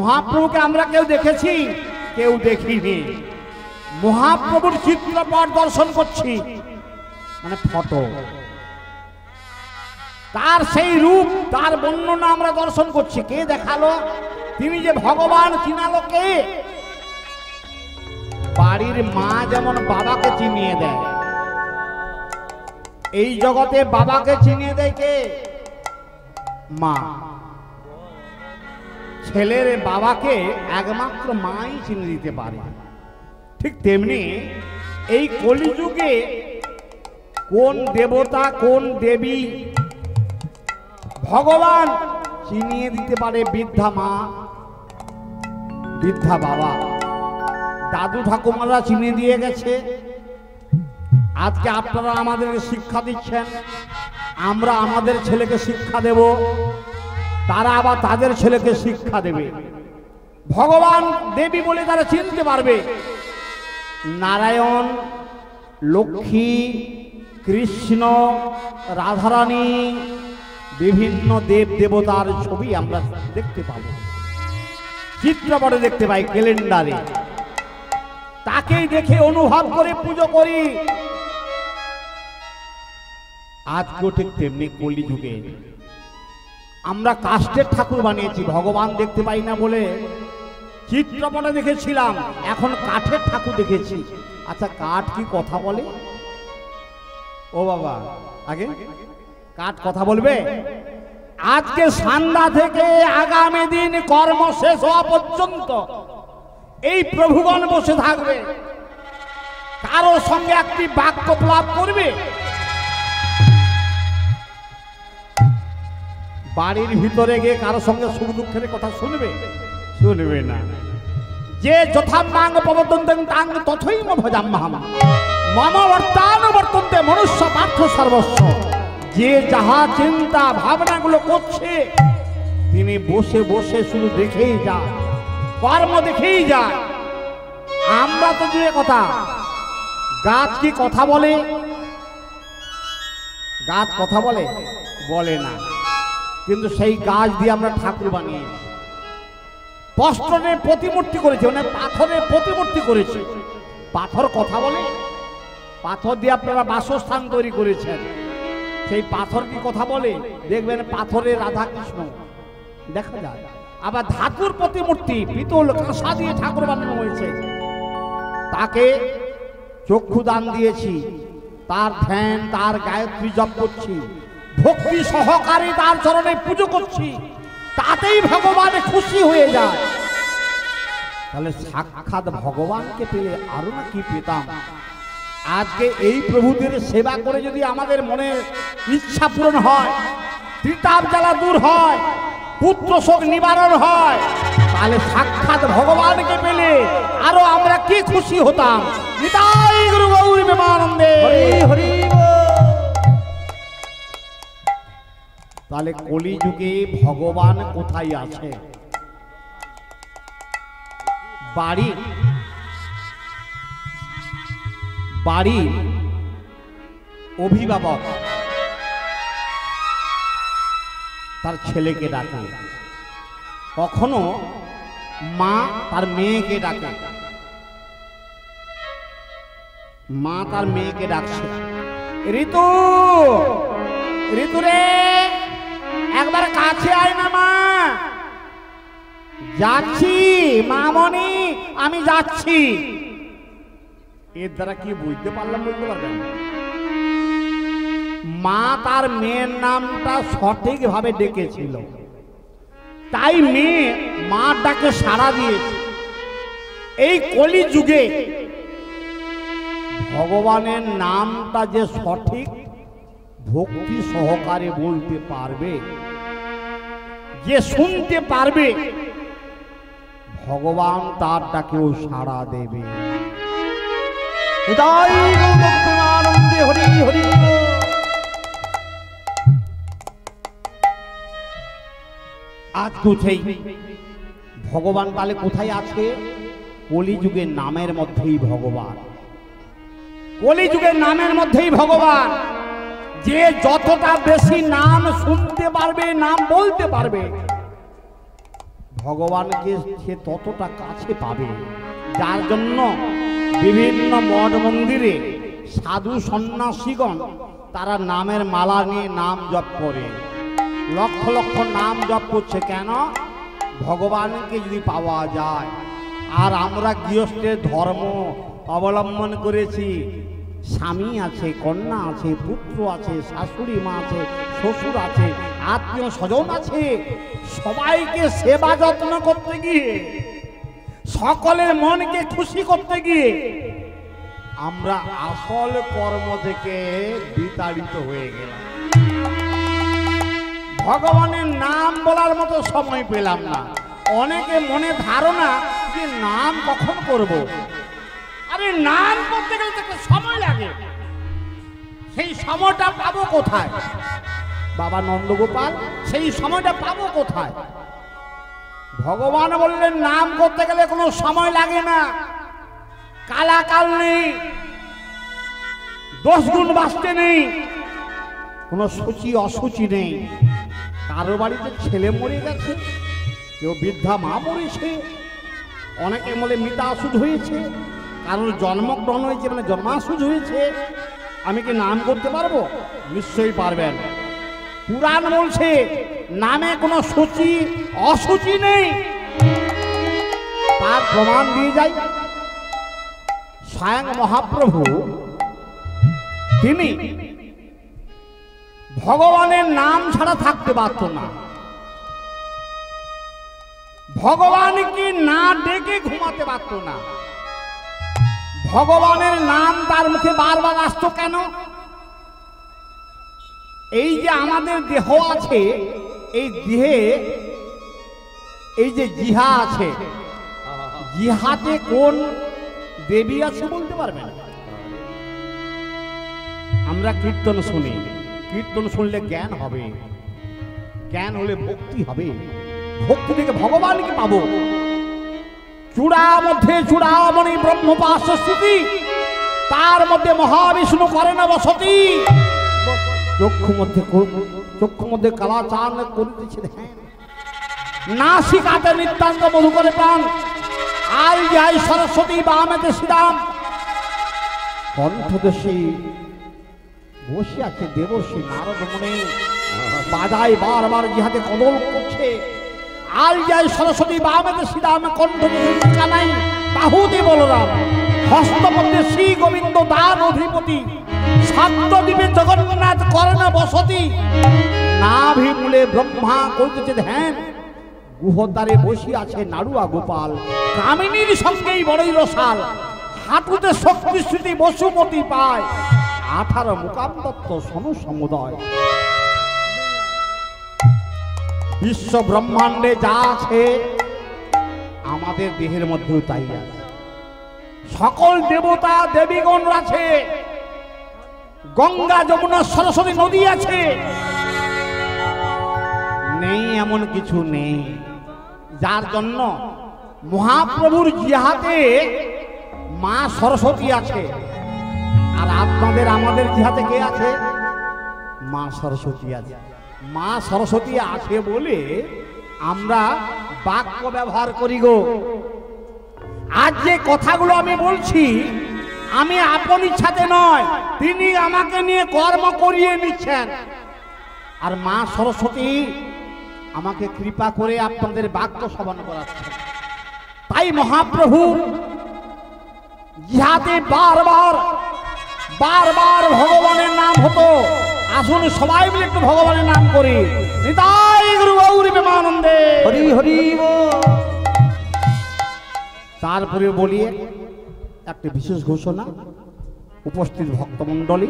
মহাপ্রভুকে আমরা কেউ দেখেছি? কেউ দেখিনি। মহাপ্রভুর চিত্রপট দর্শন করছি, মানে ফটো, তার সেই রূপ, তার বর্ণনা আমরা দর্শন করছি। কে দেখালো? তিনি যে ভগবান, চিনালো কে? বাড়ির মা যেমন বাবাকে চিনিয়ে দেয়, এই জগতে বাবাকে চিনিয়ে দেয় কে? মা। ছেলের বাবাকে একমাত্র মাই চিনে দিতে পারে। ঠিক তেমনি এই কলিযুগে কোন দেবতা, কোন দেবী, ভগবান চিনিয়ে দিতে পারে বৃদ্ধা মা, বৃদ্ধা বাবা। দাদু ঠাকুমারা চিনিয়ে দিয়ে গেছে। আজকে আপনারা আমাদেরকে শিক্ষা দিচ্ছেন, আমরা আমাদের ছেলেকে শিক্ষা দেব, তারা আবার তাদের ছেলেকে শিক্ষা দেবে। ভগবান দেবী বলে তারা চিনতে পারবে। নারায়ণ, লক্ষ্মী, কৃষ্ণ, রাধারানী, বিভিন্ন দেব দেবতার ছবি আমরা দেখতে পাবো, চিত্রপটে দেখতে পাই, ক্যালেন্ডারে। তাকেই দেখে অনুভব করে পুজো করি। আজকেও ঠিক তেমনি কলিযুগে আমরা কাষ্ঠের ঠাকুর বানিয়েছি, ভগবান দেখতে পাই না বলে চিত্রপটে দেখেছিলাম, এখন কাঠের ঠাকুর দেখেছি। আচ্ছা, কাঠ কি কথা বলে? ও বাবা, আগে কাঠ কথা বলবে? আজকে সন্ধ্যা থেকে আগামী দিন কর্ম শেষ হওয়া পর্যন্ত এই প্রভুগণ বসে থাকবে, কারো সঙ্গে একটি বাক্য প্রলাপ করবে? বাড়ির ভিতরে গিয়ে কারো সঙ্গে সুখ দুঃখের কথা শুনবে? শুনবে না। যে যথামাং প্রবর্তন্তেন তাং তথৈব ভজাম্যহম মম বর্তানুবর্তন্তে মনুষ্য পার্থ সর্বস্ব। যে যাহা চিন্তা ভাবনাগুলো করছে তিনি বসে বসে শুধু দেখেই যায়, কর্ম দেখেই যায়। আমরা তো যে কথা, গাছ কি কথা বলে? গাছ কথা বলে? বলে না। কিন্তু সেই গাছ দিয়ে আমরা ঠাকুর বানিয়েছি, পস্ত্রের প্রতিমূর্তি করেছি, মানে পাথরের প্রতিমূর্তি করেছি। পাথর কথা বলে? পাথর দিয়ে আপনারা বাসস্থান তৈরি করেছেন, সেই পাথর কি কথা বলে? দেখবেন পাথরে রাধা কৃষ্ণ দেখা যায়। আবার ধাতুর প্রতিমূর্তি, পিতল কাঁসা দিয়ে ঠাকুর বানানো হয়েছে, তাকে চক্ষু দান দিয়েছি, তার ধ্যান, তার গায়ত্রী জপ করছি, ভক্তি সহকারে তার চরণে পুজো করছি, তাতেই ভগবান খুশি হয়ে যায়। তাহলে সাক্ষাৎ ভগবানকে পেলে আরো না কি পেতাম। আজকে এই প্রভুদের সেবা করে যদি আমাদের মনের ইচ্ছা পূরণ হয়, ত্রিতাপ জ্বালা দূর হয়, পুত্র শোক নিবারণ হয়, তাহলে সাক্ষাৎ ভগবানকে পেলে আরো আমরা কি খুশি হতাম। নিতাই গুরু গৌর প্রেমানন্দে হরি হরি। তাহলে কলিযুগে ভগবান কোথায় আছে? বাড়ির অভিভাবক তার ছেলেকে ডাকে, কখনো মা তার মেয়েকে ডাকে। মা তার মেয়েকে ডাকছে, ঋতু, ঋতু রে একবার কাছে আয় না মা। যাচ্ছি মামনি, আমি যাচ্ছি। এর দ্বারা কি বুঝতে পারলাম? বলতে পারবেন? মা তার মেয়ের নামটা সঠিকভাবে ডেকেছিল, তাই মেয়ে মা ডাকে সাড়া দিয়েছে। এই কলিযুগে ভগবানের নামটা যে সঠিক ভক্তি সহকারে বলতে পারবে, যে শুনতে পারবে, ভগবান তার ডাকেও সাড়া দেবে। হরি হরি। আজ কোথায় ভগবান? তাহলে কোথায় আছে? কলিযুগের নামের মধ্যেই ভগবান, কলিযুগের নামের মধ্যেই ভগবান। যে যতটা বেশি নাম শুনতে পারবে, নাম বলতে পারবে, ভগবানকে সে ততটা কাছে পাবে। যার জন্য বিভিন্ন মঠ মন্দিরে সাধু সন্ন্যাসীগণ তারা নামের মালা নিয়ে নাম জপ করে, লক্ষ লক্ষ নাম জপ করছে। কেন? ভগবানকে যদি পাওয়া যায়। আর আমরা গৃহস্থের ধর্ম অবলম্বন করেছি, স্বামী আছে, কন্যা আছে, পুত্র আছে, শাশুড়ি মা আছে, শ্বশুর আছে, আত্মীয় স্বজন আছে, সবাইকে সেবা যত্ন করতে গিয়ে, সকলের মনকে খুশি করতে গিয়ে আমরা আসল কর্ম থেকে বিতাড়িত হয়ে গেলাম। ভগবানের নাম বলার মতো সময় পেলাম না। অনেকে মনে ধারণা যে নাম কখন করব। আরে নাম করতে গেলে তো একটা সময় লাগে, সেই সময়টা পাবো কোথায়? বাবা নন্দগোপাল সেই সময়টা পাবো কোথায়? ভগবান বললেন নাম করতে গেলে কোনো সময় লাগে না, কালাকাল নেই, 10 গুণ বাঁচতে নেই, কোনো সূচি অসুচি নেই। কারো বাড়িতে ছেলে মরে গেছে, কেউ বৃদ্ধা মা মরেছে, অনেকে বলে মৃতাসুজ হয়েছে, কারোর জন্মগ্রহণ হয়েছে মানে জন্মাসুজ হয়েছে। আমি কি নাম করতে পারবো? নিশ্চয়ই পারবেন। পুরাণ বলছে নামে কোনো সূচি অসুচি নেই। তার প্রমাণ দিয়ে যাই, স্বয়ং মহাপ্রভু তিনি ভগবানের নাম ছাড়া থাকতে পারত না। ভগবানকে না ডেকে ঘুমাতে পারত না। ভগবানের নাম তার মুখে বারবার আসতো কেন? এই যে আমাদের দেহ আছে, এই দেহে এই যে জিহা আছে, জিহাতে কোন দেবী আছে বলতে পারবেন? আমরা কীর্তন শুনি, কীর্তন শুনলে জ্ঞান হবে, জ্ঞান হলে ভক্তি হবে, ভক্তি থেকে ভগবানকে পাবো। চূড়া মধ্যে চূড়ামণি ব্রহ্মপাশ স্থিতি, তার মধ্যে মহাবিষ্ণু করে না বসতি। চক্ষু মধ্যে কালা চান করিতেছে, নাসিকাতে নিত্যান্ত মধু করে প্রাণ, আই যাই সরস্বতী বামেতে শ্রীরাম। কণ্ঠদেশে বসে আছে দেবর্ষি নারদ মুনি, বাজায় বারবার জিহাতে কদল করছে। আল যায় সরস্বতী বামেতে শ্রীরাম, কণ্ঠদেশে কানাই, বাহুতে বলরাম, হস্তমধ্যে শ্রী গোবিন্দ দান অধিপতি, সপ্তদ্বীপে জগন্নাথ করে না বসতি। নাভি মূলে ব্রহ্মা করিতেছে ধ্যান, গুহতারে বসি আছে নাড়ুয়া গোপাল, কামিনীর সঙ্গেই বড়ই রসাল, হাঁটুতে শক্তি স্মৃতি বসুমতি পায়, 18 মুকাম দত্ত সনু সমুদয়। বিশ্ব ব্রহ্মাণ্ডে যা আছে আমাদের দেহের মধ্যেও তাই আছে। সকল দেবতা দেবীগণ আছে, গঙ্গা যমুনা সরস্বতী নদী আছে, নেই এমন কিছু নেই। যার জন্য মহাপ্রভুর জিহাতে মা সরস্বতী আছে, আর আপনাদের আমাদের জিহাতে কে আছে? মা সরস্বতী আছে। মা সরস্বতী আছে বলে আমরা বাক্য ব্যবহার করি গো। আজ যে কথাগুলো আমি বলছি, আমি আপন ইচ্ছাতে নয়, তিনি আমাকে নিয়ে কর্ম করিয়ে নিচ্ছেন। আর মা সরস্বতী আমাকে কৃপা করে আপনাদের বাক্য শ্রবণ করাচ্ছেন। তাই মহাপ্রভু জিহাতে বারবার বারবার ভগবানের নাম হতো। আসুন সবাই মিলে একটু ভগবানের নাম করি। নিতাই গুরু গৌরী প্রেমানন্দে হরি হরি বল। তারপরে বলি একটি বিশেষ ঘোষণা। উপস্থিত ভক্তমণ্ডলী,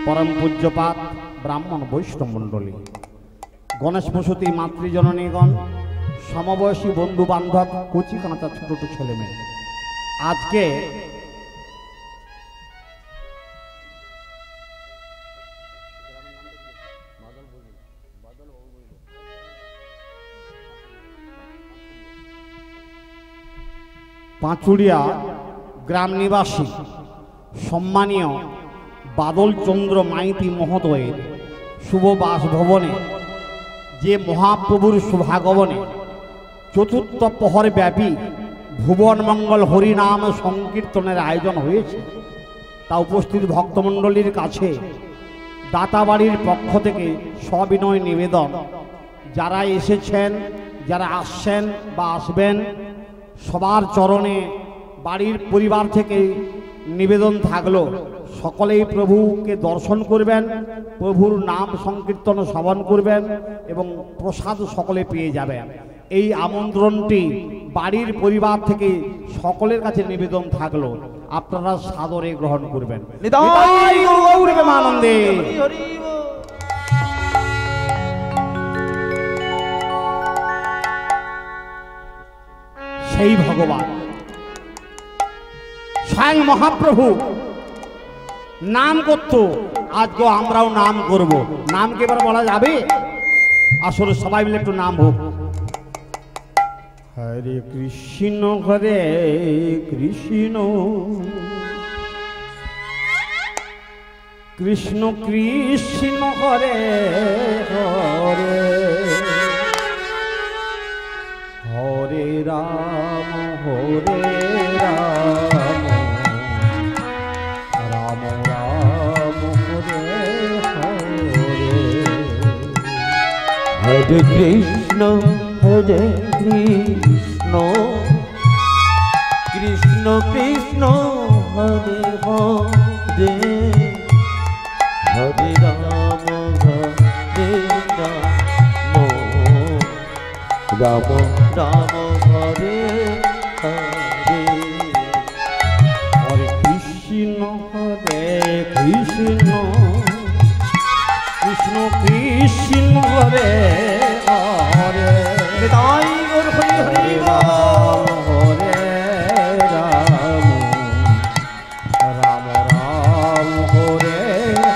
পরম পূজ্যপাত ব্রাহ্মণ বৈষ্ণব মণ্ডলী, গণেশ বসতি মাতৃজননীগণ, সমবয়সী বন্ধু বান্ধব, কচি কাঁচা ছোট ছোট ছেলে মেয়ে, আজকে পাঁচুড়িয়া গ্রাম নিবাসী সম্মানীয় বাদল চন্দ্র মাইতি মহোদয়ের শুভ বাসভবনে, যে মহাপ্রভুর শুভাগমনে চতুর্থ প্রহর ব্যাপী ভুবন মঙ্গল হরিনাম সংকীর্তনের আয়োজন হয়েছে। তা উপস্থিত ভক্তমণ্ডলীর কাছে দাতাবাড়ির পক্ষ থেকে সবিনয় নিবেদন, যারা এসেছেন, যারা আসছেন বা আসবেন, সবার চরণে বাড়ির পরিবার থেকে নিবেদন থাকলো সকলেই প্রভুকে দর্শন করবেন, প্রভুর নাম সংকীর্তন শ্রবণ করবেন এবং প্রসাদ সকলে পেয়ে যাবেন। এই আমন্ত্রণটি বাড়ির পরিবার থেকে সকলের কাছে নিবেদন থাকলো, আপনারা সাদরে গ্রহণ করবেন। আনন্দে সেই ভগবান স্বয়ং মহাপ্রভু নাম করত, আজকে আমরাও নাম করব। নাম কি এবার বলা যাবে? আসলে সবাই মিলে একটু নাম হোক। হরে কৃষ্ণ হরে কৃষ্ণ কৃষ্ণ কৃষ্ণ হরে হরে হরে রাম হরে রাম রাম রাম হরে হরে। হরে কৃষ্ণ কৃষ্ণ কৃষ্ণ হরে হরে হরে রাম হরে রাম রাম রাম হরে হরে। হরে কৃষ্ণ কৃষ্ণ কৃষ্ণ কৃষ্ণ হরে হরে তাই হরে হরে রাম হরে রাম রাম রাম হরে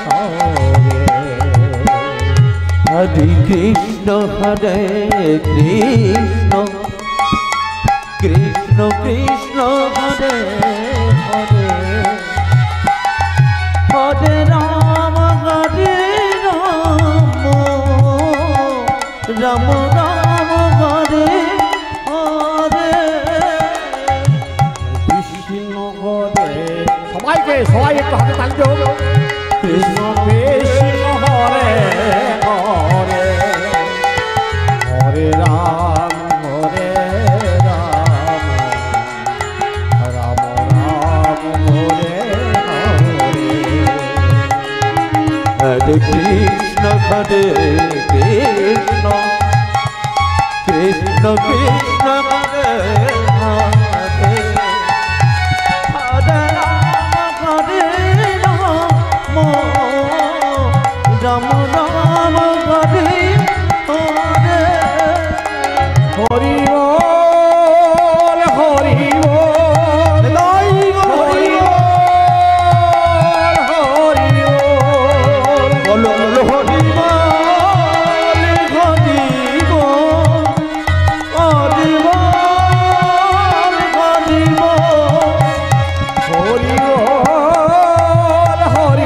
হরে। হরে কৃষ্ণ কৃষ্ণ কৃষ্ণ হরে হরে হরে রাম রাম রাম হরে হরে। কৃষ্ণ হরে, সবাই একটু হাতে তালি দেব। কৃষ্ণ কৃষ্ণ হরে হরে হরে রাম রাম রাম হরে হরে। হরে কৃষ্ণ কৃষ্ণ কৃষ্ণ কৃষ্ণ হরে হরে হরে রাম রাম রাম হরে হরে। হরি বল হরি বল হরি বল হরি বল বল হরি বল হরি বল হরি বল হরি বল হরি বল হরি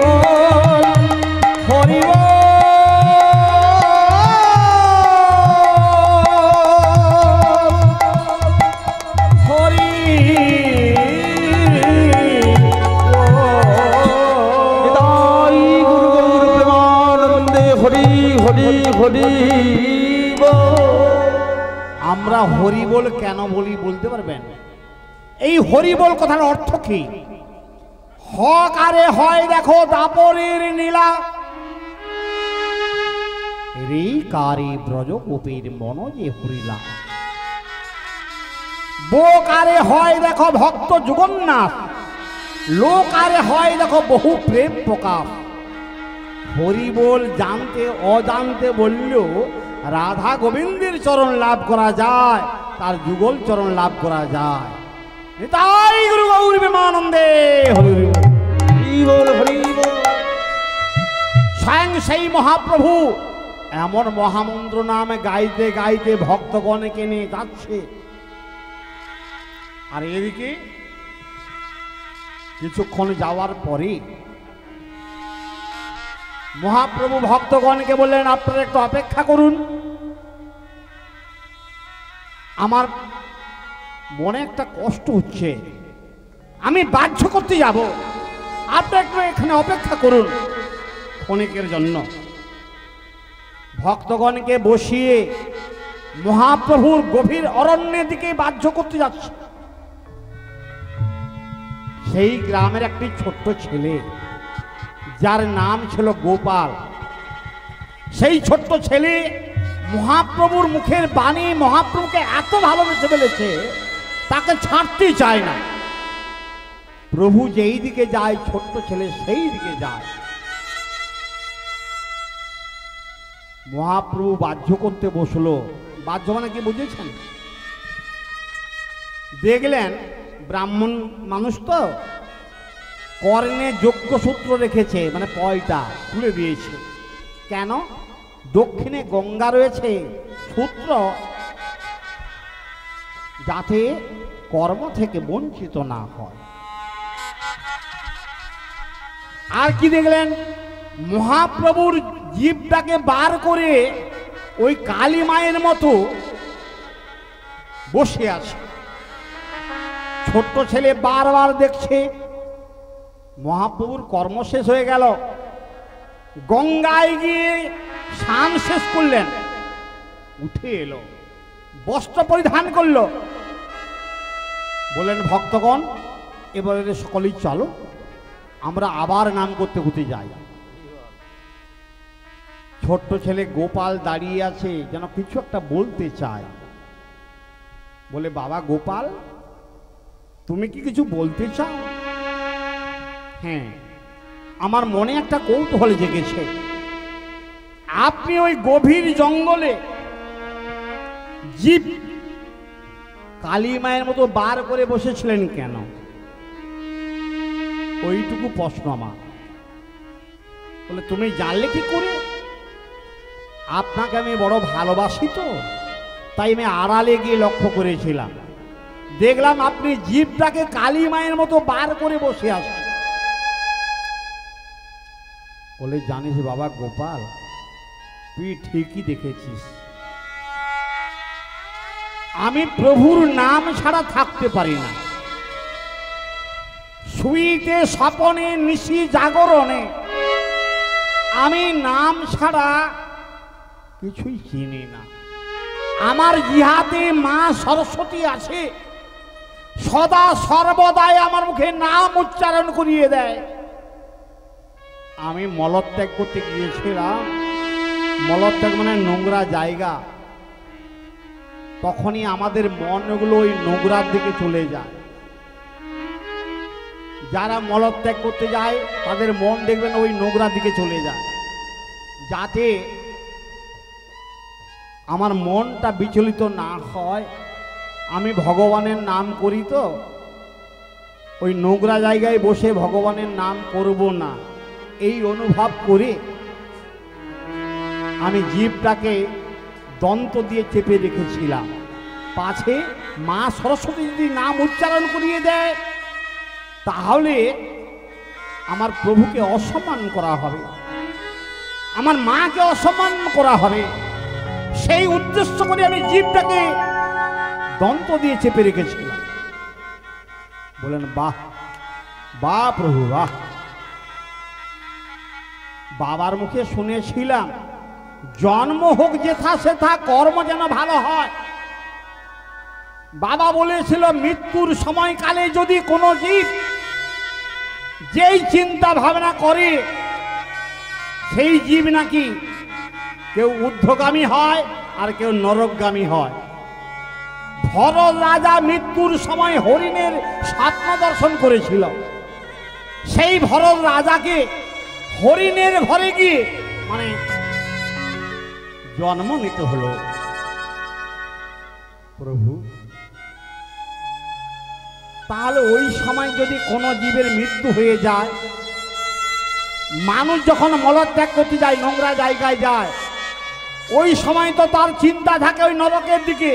বল হরি বল হরি তাই গুরু গৌর প্রেমানন্দে হরি হরি হরি বল। আমরা হরি বল কেন বলি বলতে পারবেন? এই হরি বল কথার অর্থ কি? হকারে হয় দেখো দাপরের নীলা, রে কারে ব্রজ গোপীর মন যে হরিলা। বোকারে হয় দেখো ভক্ত জগন্নাথ, লোকারে হয় দেখো বহু প্রেম প্রকাশ। হরি বল জানতে অজান্তে বললেও রাধা গোবিন্দের চরণ লাভ করা যায়, তার যুগল চরণ লাভ করা যায়। তাই গুরু গৌর প্রেমানন্দে হরি বল হরি বল। স্বয়ং সেই মহাপ্রভু এমন মহামন্ত্র নামে গাইতে গাইতে ভক্তগণকে নিয়ে যাচ্ছে। আর এদিকে কিছুক্ষণ যাওয়ার পরে মহাপ্রভু ভক্তগণকে বললেন, আপনারা একটু অপেক্ষা করুন। আমার মনে একটা কষ্ট হচ্ছে, আমি বাধ্য করতে যাব, আপনি একটু এখানে অপেক্ষা করুন ক্ষণিকের জন্য। ভক্তগণকে বসিয়ে মহাপ্রভুর গভীর অরণ্যের দিকে বাধ্য করতে যাচ্ছে। সেই গ্রামের একটি ছোট্ট ছেলে, যার নাম ছিল গোপাল, সেই ছোট্ট ছেলে মহাপ্রভুর মুখের বাণী মহাপ্রভুকে এত ভালোবেসে ফেলেছে, তাকে ছাড়তেই চায় না। প্রভু যেই দিকে যায় ছোট্ট ছেলে সেই দিকে যায়। মহাপ্রভু বাধ্য করতে বসলো। বাধ্য মানে কি বুঝেছেন? দেখলেন ব্রাহ্মণ মানুষ তো, কর্ণে যজ্ঞসূত্র রেখেছে, মানে পয়টা তুলে দিয়েছে। কেন? দক্ষিণে গঙ্গা রয়েছে, সূত্র যাতে কর্ম থেকে বঞ্চিত না হয়। আর কি দেখলেন? মহাপ্রভুর জীবটাকে বার করে ওই কালী মায়ের মতো বসে আছে। ছোট্ট ছেলে বারবার দেখছে। মহাপ্রভুর কর্ম শেষ হয়ে গেল, গঙ্গায় গিয়ে স্নান শেষ করলেন, উঠে এলো, বস্ত্র পরিধান করলো, বললেন ভক্তগণ এবারে সকলেই চলো, আমরা আবার নাম করতে করতে যাই। ছোট্ট ছেলে গোপাল দাঁড়িয়ে আছে, যেন কিছু একটা বলতে চায়। বলে, বাবা গোপাল, তুমি কি কিছু বলতে চাও? হ্যাঁ, আমার মনে একটা কৌতূহল জেগেছে। আপনি ওই গভীর জঙ্গলে জীব কালী মায়ের মতো বার করে বসেছিলেন কেন? ওইটুকু প্রশ্ন আমার। বলে, তুমি জানলে কি করে? আপনাকে আমি বড় ভালোবাসি তো, তাই আমি আড়ালে গিয়ে লক্ষ্য করেছিলাম, দেখলাম আপনি জীবটাকে কালী মায়ের মতো বার করে বসে আছেন। বলে, জানিস বাবা গোপাল, তুই ঠিকই দেখেছিস, আমি প্রভুর নাম ছাড়া থাকতে পারি না। শুইতে স্বপনে নিশি জাগরণে আমি নাম ছাড়া কিছুই চিনি না। আমার জিহাতে মা সরস্বতী আছে, সদা সর্বদাই আমার মুখে নাম উচ্চারণ করিয়ে দেয়। আমি মলত্যাগ করতে গিয়েছিলাম, মলত্যাগ মানে নোংরা জায়গা, তখনই আমাদের মনগুলো ওই নোংরার দিকে চলে যায়। যারা মলত্যাগ করতে যায় তাদের মন দেখবেন ওই নোংরার দিকে চলে যায়। যাতে আমার মনটা বিচলিত না হয়, আমি ভগবানের নাম করি তো, ওই নোংরা জায়গায় বসে ভগবানের নাম করব না, এই অনুভব করে আমি জীবটাকে দন্ত দিয়ে চেপে রেখেছিলাম। পাছে মা সরস্বতী যদি নাম উচ্চারণ করিয়ে দেয়, তাহলে আমার প্রভুকে অসম্মান করা হবে, আমার মাকে অসম্মান করা হবে। সেই উদ্দেশ্য করে আমি জীবটাকে দন্ত দিয়ে চেপে রেখেছিলাম। বলেন, বাহ বাহ প্রভু বাহ। বাবার মুখে শুনেছিলাম, জন্ম হোক যেথা সেথা, কর্ম যেন ভালো হয়। বাবা বলেছিল, মৃত্যুর সময়কালে যদি কোনো জীব যেই চিন্তা ভাবনা করে, সেই জীব নাকি কেউ ঊর্ধ্বগামী হয় আর কেউ নরকগামী হয়। ভরত রাজা মৃত্যুর সময় হরিণের স্বপ্ন দর্শন করেছিল। সেই ভরত রাজাকে হরিণের ঘরে গিয়ে মানে জন্ম নিতে হলো। প্রভু, তাহলে ওই সময় যদি কোনো জীবের মৃত্যু হয়ে যায়, মানুষ যখন মলত্যাগ করতে যায়, নোংরা জায়গায় যায়, ওই সময় তো তার চিন্তা থাকে ওই নরকের দিকে।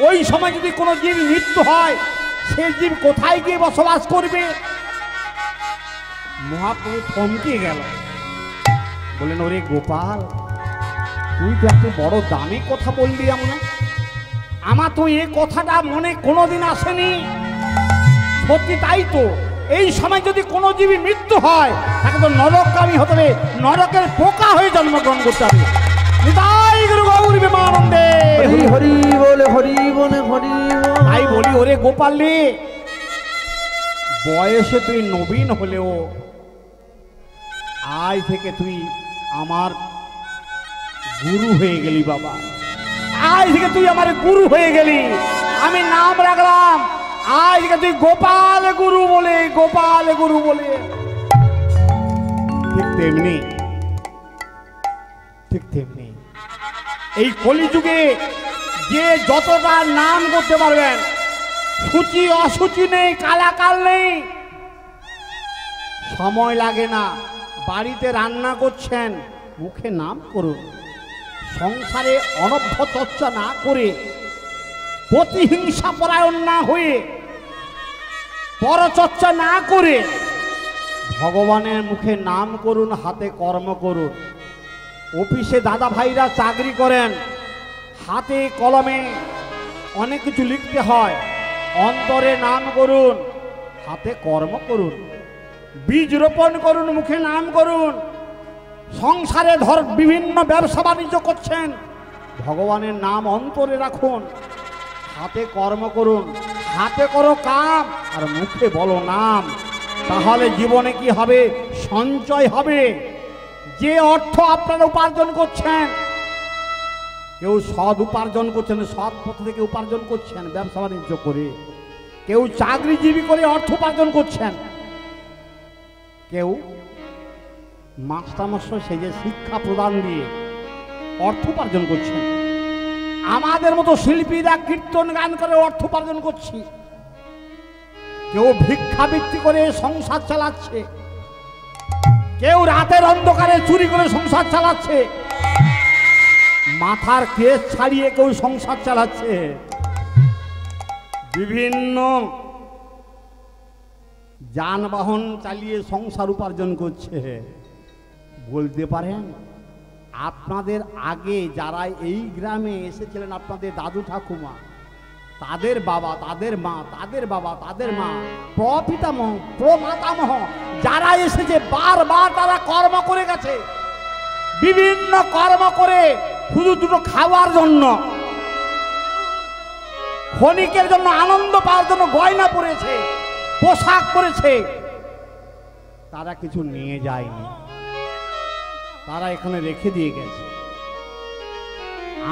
ওই সময় যদি কোনো জীব মৃত্যু হয়, সে জীব কোথায় গিয়ে বসবাস করবে? মহাপ্রভু থমকে গেল, বললেন, ওরে গোপাল, তুই তো একটা বড় দামি কথা বললি। আমরা আমার তো এই কথাটা মনে কোনোদিন আসেনি। সত্যি তাই তো, এই সময় যদি কোনো জীবী মৃত্যু হয় তাকে তো নরকগামী হতে হবে, নরকের পোকা হয়ে জন্মগ্রহণ করতে হবে। নিতাই গুরু গৌর প্রেমানন্দে হরি হরি বলে হরি বলে হরি বল। তাই বলি ওরে গোপাল রে, বয়সে তুই নবীন হলেও আজ থেকে তুই আমার গুরু হয়ে গেলি বাবা। আজ থেকে তুই আমার গুরু হয়ে গেলি। আমি নাম রাখলাম আজ থেকে তুই গোপাল গুরু বলে, গোপাল গুরু বলে। ঠিক তেমনি, ঠিক তেমনি এই কলিযুগে যে যতটা নাম করতে পারবেন, সূচি অসুচি নেই, কালাকাল নেই, সময় লাগে না। বাড়িতে রান্না করছেন, মুখে নাম করুন। সংসারে অনভ্য চর্চা না করে, প্রতিহিংসা পরায়ণ না হয়ে, পরচর্চা না করে ভগবানের মুখে নাম করুন, হাতে কর্ম করুন। অফিসে দাদা ভাইরা চাকরি করেন, হাতে কলমে অনেক কিছু লিখতে হয়, অন্তরে নাম করুন, হাতে কর্ম করুন। বীজ রোপণ করুন, মুখে নাম করুন। সংসারে বিভিন্ন ব্যবসা বাণিজ্য করছেন, ভগবানের নাম অন্তরে রাখুন, হাতে কর্ম করুন। হাতে করো কাম আর মুখে বলো নাম, তাহলে জীবনে কি হবে? সঞ্চয় হবে। যে অর্থ আপনারা উপার্জন করছেন, কেউ সৎ উপার্জন করছেন, সৎ পথ থেকে উপার্জন করছেন ব্যবসা বাণিজ্য করে, কেউ চাকরিজীবী করে অর্থ উপার্জন করছেন, কেউ মাস্টারমশাই সেজে শিক্ষা প্রদান দিয়ে অর্থ উপার্জন করছেন। আমাদের মতো শিল্পীরা কীর্তন গান করে অর্থ উপার্জন করছি। কেউ ভিক্ষাবৃত্তি করে সংসার চালাচ্ছে, কেউ রাতের অন্ধকারে চুরি করে সংসার চালাচ্ছে, মাথার কেস ছাড়িয়ে কেউ সংসার চালাচ্ছে, বিভিন্ন যানবাহন চালিয়ে সংসার উপার্জন করছে। বলতে পারেন আপনাদের আগে যারা এই গ্রামে এসেছিলেন, আপনাদের দাদু ঠাকুমা, তাদের বাবা, তাদের মা, তাদের বাবা, তাদের মা, প্রপিতামহ, প্রমাতামহ যারা এসেছে, বারবার তারা কর্ম করে গেছে, বিভিন্ন কর্ম করে শুধু দুটো খাওয়ার জন্য, ক্ষণিকের জন্য, আনন্দ পাওয়ার জন্য গয়না পরেছে, পোশাক পরেছে। তারা কিছু নিয়ে যায়নি, তারা এখানে রেখে দিয়ে গেছে।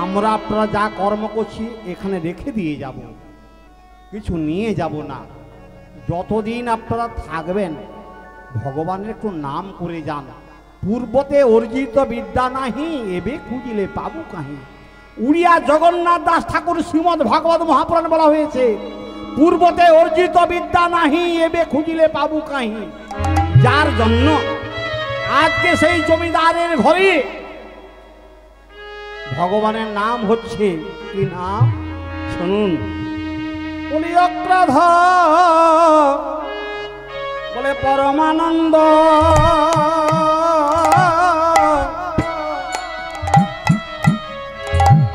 আমরা আপনারা যা কর্ম করছি এখানে রেখে দিয়ে যাব, কিছু নিয়ে যাব না। যতদিন আপনারা থাকবেন ভগবানের একটু নাম করে যান। পূর্বতে অর্জিত বিদ্যা নাহি, এবে খুঁজিলে পাবু কাহি। উড়িয়া জগন্নাথ দাস ঠাকুর শ্রীমদ ভাগবত মহাপুরাণ বলা হয়েছে, পূর্বতে অর্জিত বিদ্যা নাহি, এবে খুঁজিলে পাবু কাহি। যার জন্য আজকে সেই জমিদারের ঘরে ভগবানের নাম হচ্ছে, কি নাম শুনুন। বলি অক্রাধ, বলে পরমানন্দ,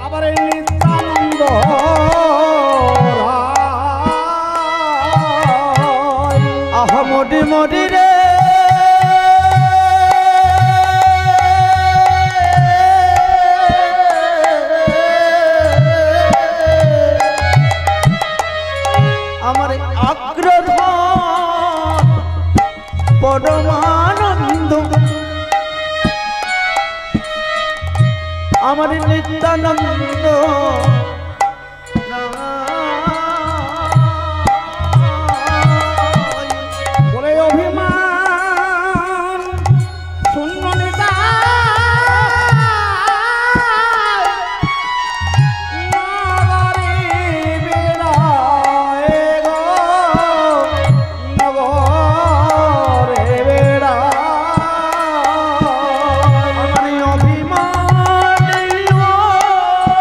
আবার এই নিত্যানন্দ আহা মোটি মোটি রে আমার আগ্রহ পরমানন্দ, আমার নিত্যানন্দ বলে অভিমান শূন্য নেতা নগরে বেড়ায় গো, নগরে বেড়ায়। আমার অভিমান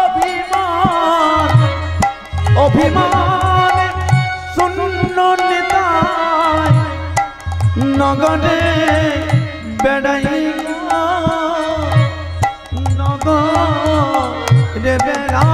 অভিমান অভিমান শূন্য নেতায় নগরে বেড়াই গো, নগরে বেড়াই।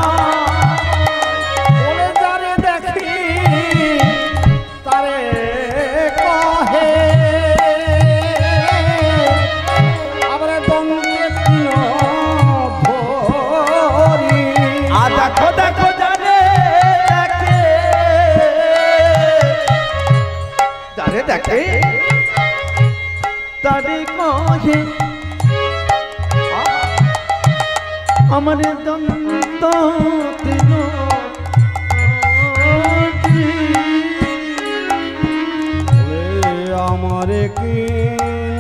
কহে আমার দন্ত আমারে কি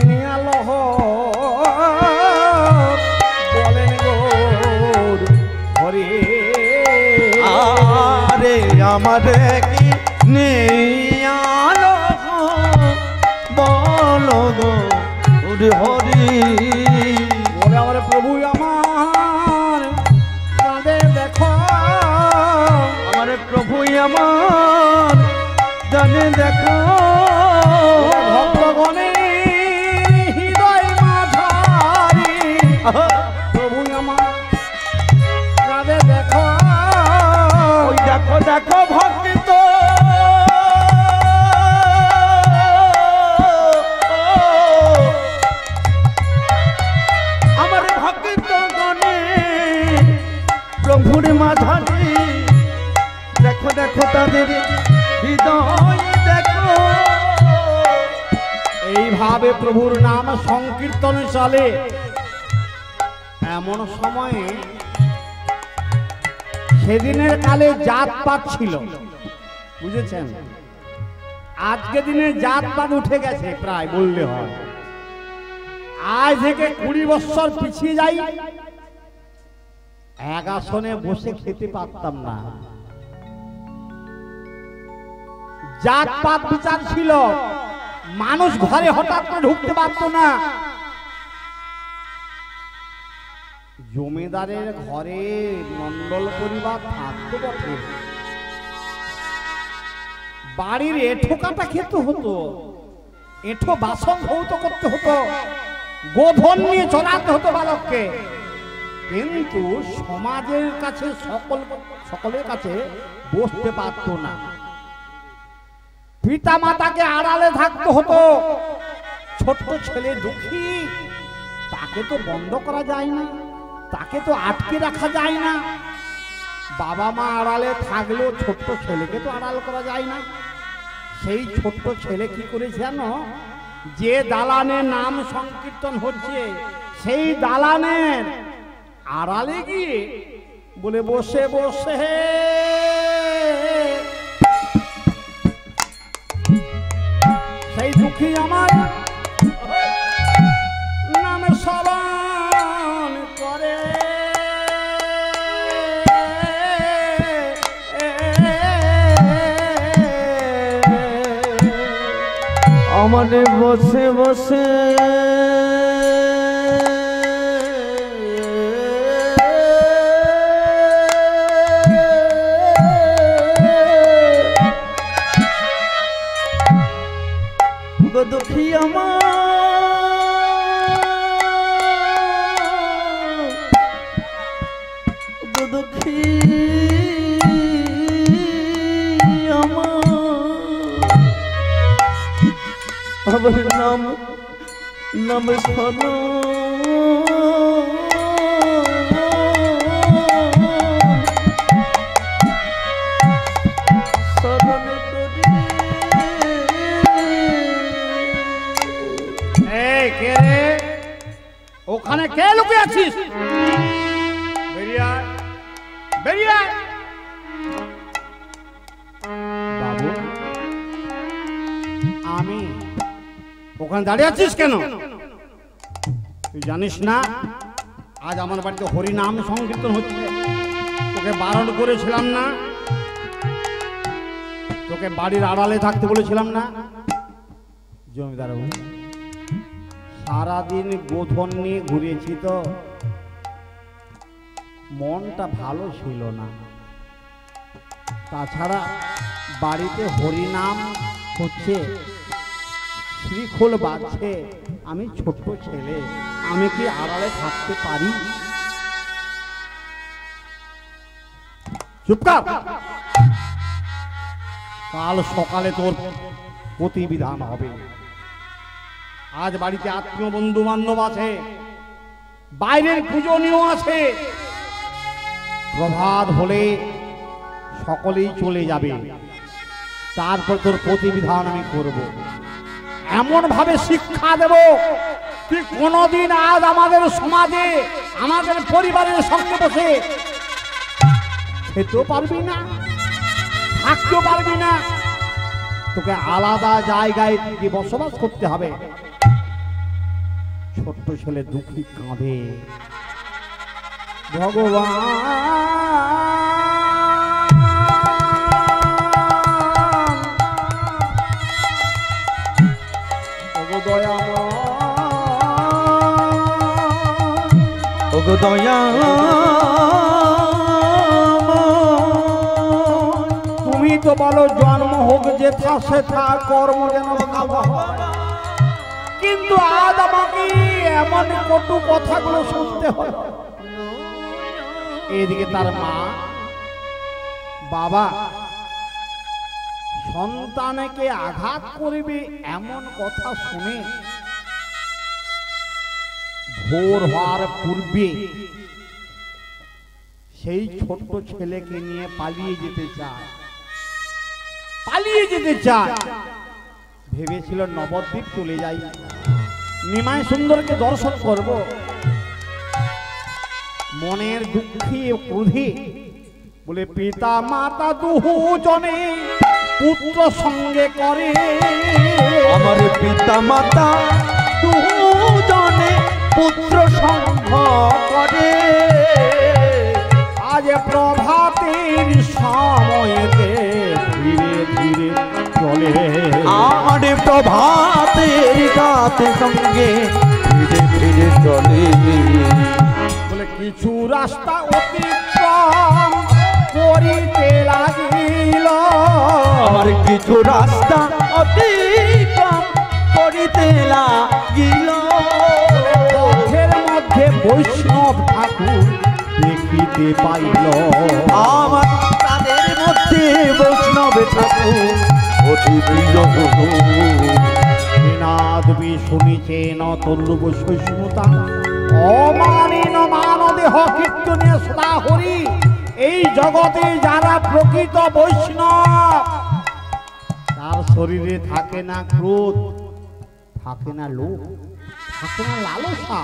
নিয়ালো বলেন গো হরি আরে আমারে কি নিয়ালো বলো গো হরি হরি বলে আমার প্রভু আমার কাঁদে দেখো আমার প্রভু আমার জানে দেখো ভক্তগণে হৃদয় মাঝারি প্রভু আমার কাঁদে দেখো ওই দেখো দেখো ভক্ত আমার ভক্ত গণে প্রভুর মাঝারি দেখো দেখো তাদের হৃদয় দেখো এইভাবে প্রভুর নাম সংকীর্তন চলে। এমন সময়ে সেদিনের কালে জাতপাত ছিল, বুঝেছেন? আজকে দিনে জাতপাত উঠে গেছে প্রায় বললে হয়। আজ থেকে 20 বছর পিছিয়ে যাই, এক আসনে বসে খেতে পারতাম না। জাতপাত বিচার ছিল, মানুষ ঘরে হঠাৎ করে ঢুকতে পারতো না। জমিদারের ঘরে মন্ডল পরিবার থাকতো বটে, বাড়ির এঁঠো কাটা খেতে হতো, এঁঠো বাসন ধৌত করতে হতো, গোধন নিয়ে চলাতে হতো বালককে। কিন্তু সমাজের কাছে সকলের কাছে বসতে পারতো না। পিতা মাতাকে আড়ালে থাকতে হতো। ছোট্ট ছেলে দুঃখী, তাকে তো বন্ধ করা যায় না, তাকে তো আটকে রাখা যায় না। বাবা মা আড়ালে থাকলেও ছোট্ট ছেলেকে তো আড়াল করা যায় না। সেই ছোট্ট ছেলে কি করেছে জানো? যে দালানে নাম সংকীর্তন হচ্ছে সেই দালানের আড়ালে গিয়ে বলে বসে বসে সেই দুঃখী আমার নাম স্মরণ করে। আমাদের বসে বসে দুঃখী আমার দুঃখী আমার নাম নাম শোনো ওখানে কে লুকে আছিস? বেরিয়ে আয়, বেরিয়ে আয়। বাবু, আমি ওখানে দাঁড়িয়ে আছিস কেন? তুই জানিস না আজ আমার বাড়িতে হরিনাম সংকীর্তন হচ্ছে? তোকে বারণ করেছিলাম না? তোকে বাড়ির আড়ালে থাকতে বলেছিলাম না? জমিদার বাবু, সারাদিন গোধন নিয়ে ঘুরেছি তো মনটা ভালো ছিল না। তাছাড়া বাড়িতে হরিনাম হচ্ছে, শ্রীখোল বাজছে, আমি ছোট্ট ছেলে, আমি কি আড়ালে থাকতে পারি? চুপ কর। কাল সকালে তোর প্রতিবিধান হবে। আজ বাড়িতে আত্মীয় বন্ধু বান্ধব আছে, বাইরের পূজনীয় আছে। প্রভাত হলে সকলেই চলে যাবে, তারপর তোর প্রতিবিধান আমি করব। এমন ভাবে শিক্ষা দেব কোনদিন আজ আমাদের সমাজে আমাদের পরিবারের সঙ্গে বসে খেতেও পারবি না, থাকতেও পারবি না, তোকে আলাদা জায়গায় থেকে বসবাস করতে হবে। ছোট্ট ছেলে দুঃখী কাঁদে। তুমি তো বলো জন্ম হোক যেথা সেথা, কর্ম যেন ভালো হয়, কিন্তু আজ আমাকে এমন কটু কথাগুলো শুনতে হলো। এদিকে তার মা, বাবা সন্তানকে আঘাত করবে এমন কথা শুনে ভোর হওয়ার পূর্বে সেই ছোট্ট ছেলেকে নিয়ে পালিয়ে যেতে চায়, পালিয়ে যেতে চায়। ভেবেছিল নবদ্বীপ চলে যাই, নিমাই সুন্দরকে দর্শন করব। মনের দুঃখে ক্রোধে বলে পিতা মাতা দুজনে পুত্র সঙ্গে করে, আমার পিতা মাতা দুজনে পুত্র সঙ্গ করে। আজ প্রভাতের সময়তে ধীরে ধীরে চলে, আমার প্রভাতের গাতে সঙ্গে ধীরে ধীরে চলে। বলে কিছু রাস্তা অতিক্রম করিতে লাগিল, আমার কিছু রাস্তা অতিক্রম করিতে লাগিল। পথের মধ্যে বৈষ্ণব ঠাকুর দেখিতে পাইল, আমার তাদের মধ্যে বৈষ্ণব ঠাকুর অতি প্রিয়। তুমি শুনিছেন তল্লুব সহিষ্ণুতা, অমানিন মানদেহ কীর্তনে সদা হরি। এই জগতে যারা প্রকৃত বৈষ্ণব, তার শরীরে থাকে না ক্রোধ, থাকে না লোভ, থাকে না লালসা,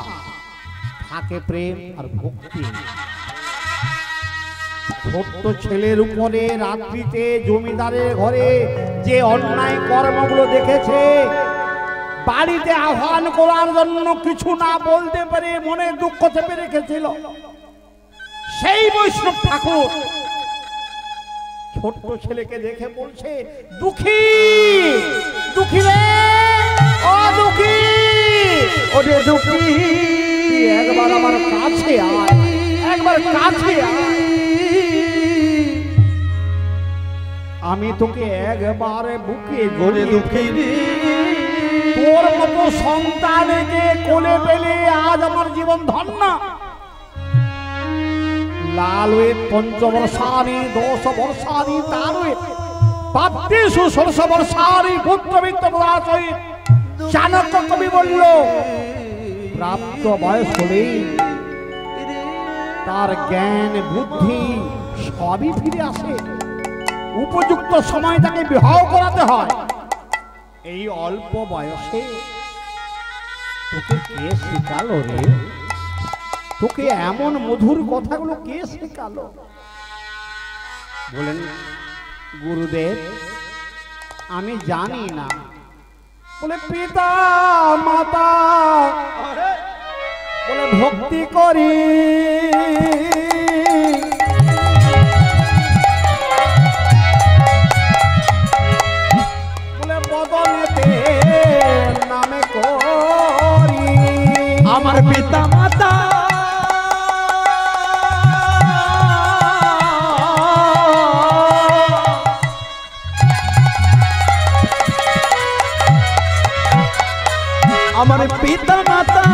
থাকে প্রেম আর ভক্তি। ছোট্ট ছেলের উপরে রাত্রিতে জমিদারের ঘরে যে অন্যায় কর্মগুলো দেখেছে, বাড়িতে আহ্বান করার জন্য কিছু না বলতে পারে মনে দুঃখ চেপে রেখেছিল। সেই বৈষ্ণব ঠাকুর ছোট্ট ছেলেকে দেখে বলছে, দুঃখী দুঃখী রে, ও দুঃখী, ওরে দুঃখী একবার আমার কাছে আয়, একবার কাছে আয়, আমি তোকে একবারে বুকে ওরে দুঃখী রে। তোর মতো সন্তানকে কোলে পেলে আজ আমার জীবন ধন্য। লালয়ে পঞ্চবর্ষানি 10 বর্ষানি তারয়ে প্রাপ্তিষু 16 বর্ষানি পুত্রমিত্র প্রদাচয়ে। চাণক্য কবি বলল, প্রাপ্ত বয়স হলে তার জ্ঞান বুদ্ধি সবই ফিরে আসে, উপযুক্ত সময় তাকে বিবাহ করাতে হয়। এই অল্প বয়সে তোকে কে শেখালো রে? তোকে এমন মধুর কথাগুলো কে শেখালো? বলেন, গুরুদেব আমি জানি না। বলে, পিতা মাতা বলে ভক্তি করি, বলে বদনেতে নামে করি। আমার পিতা মাতা আমার পিতা মাতা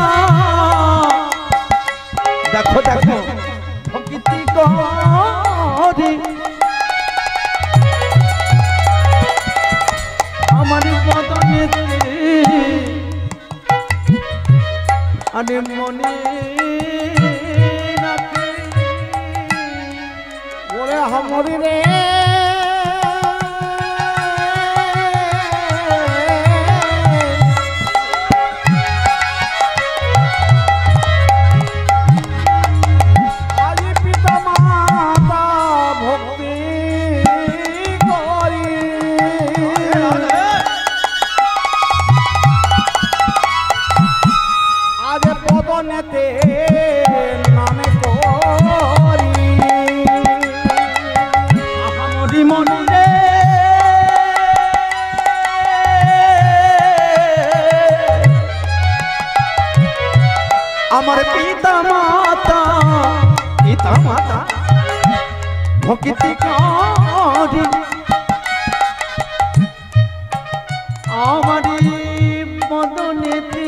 দেখো দেখো ভক্তি করে আমার বদনেতে আরে মনে রাখে। ওরে হামরি রে, জীবনেতে মনে করি মরি মনি রে আমার পিতা মাতা ভক্তি করি আমারি মদনেতে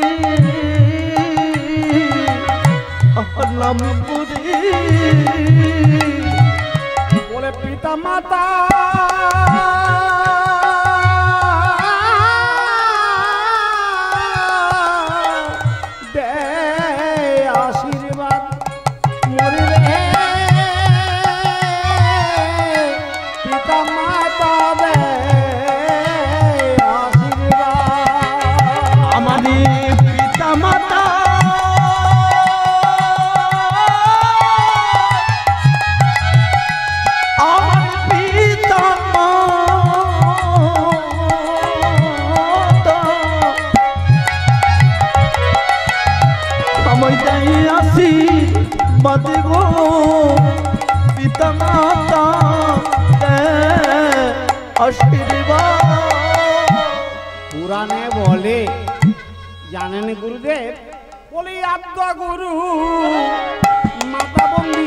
আলম পুরি বলে পিতা মাতা দে আশীর্বাদ মরিলে পিতা মাতা দে আশীর্বাদ আমারি পিতা মাতা আমার পিতা মাতা আমি যাই আসি বাদে গো পিতা মাতা আশীর্বাদ পুরাণে বলে জানেন গুরুদেব বলে আত্মা গুরু মাতা বন্দি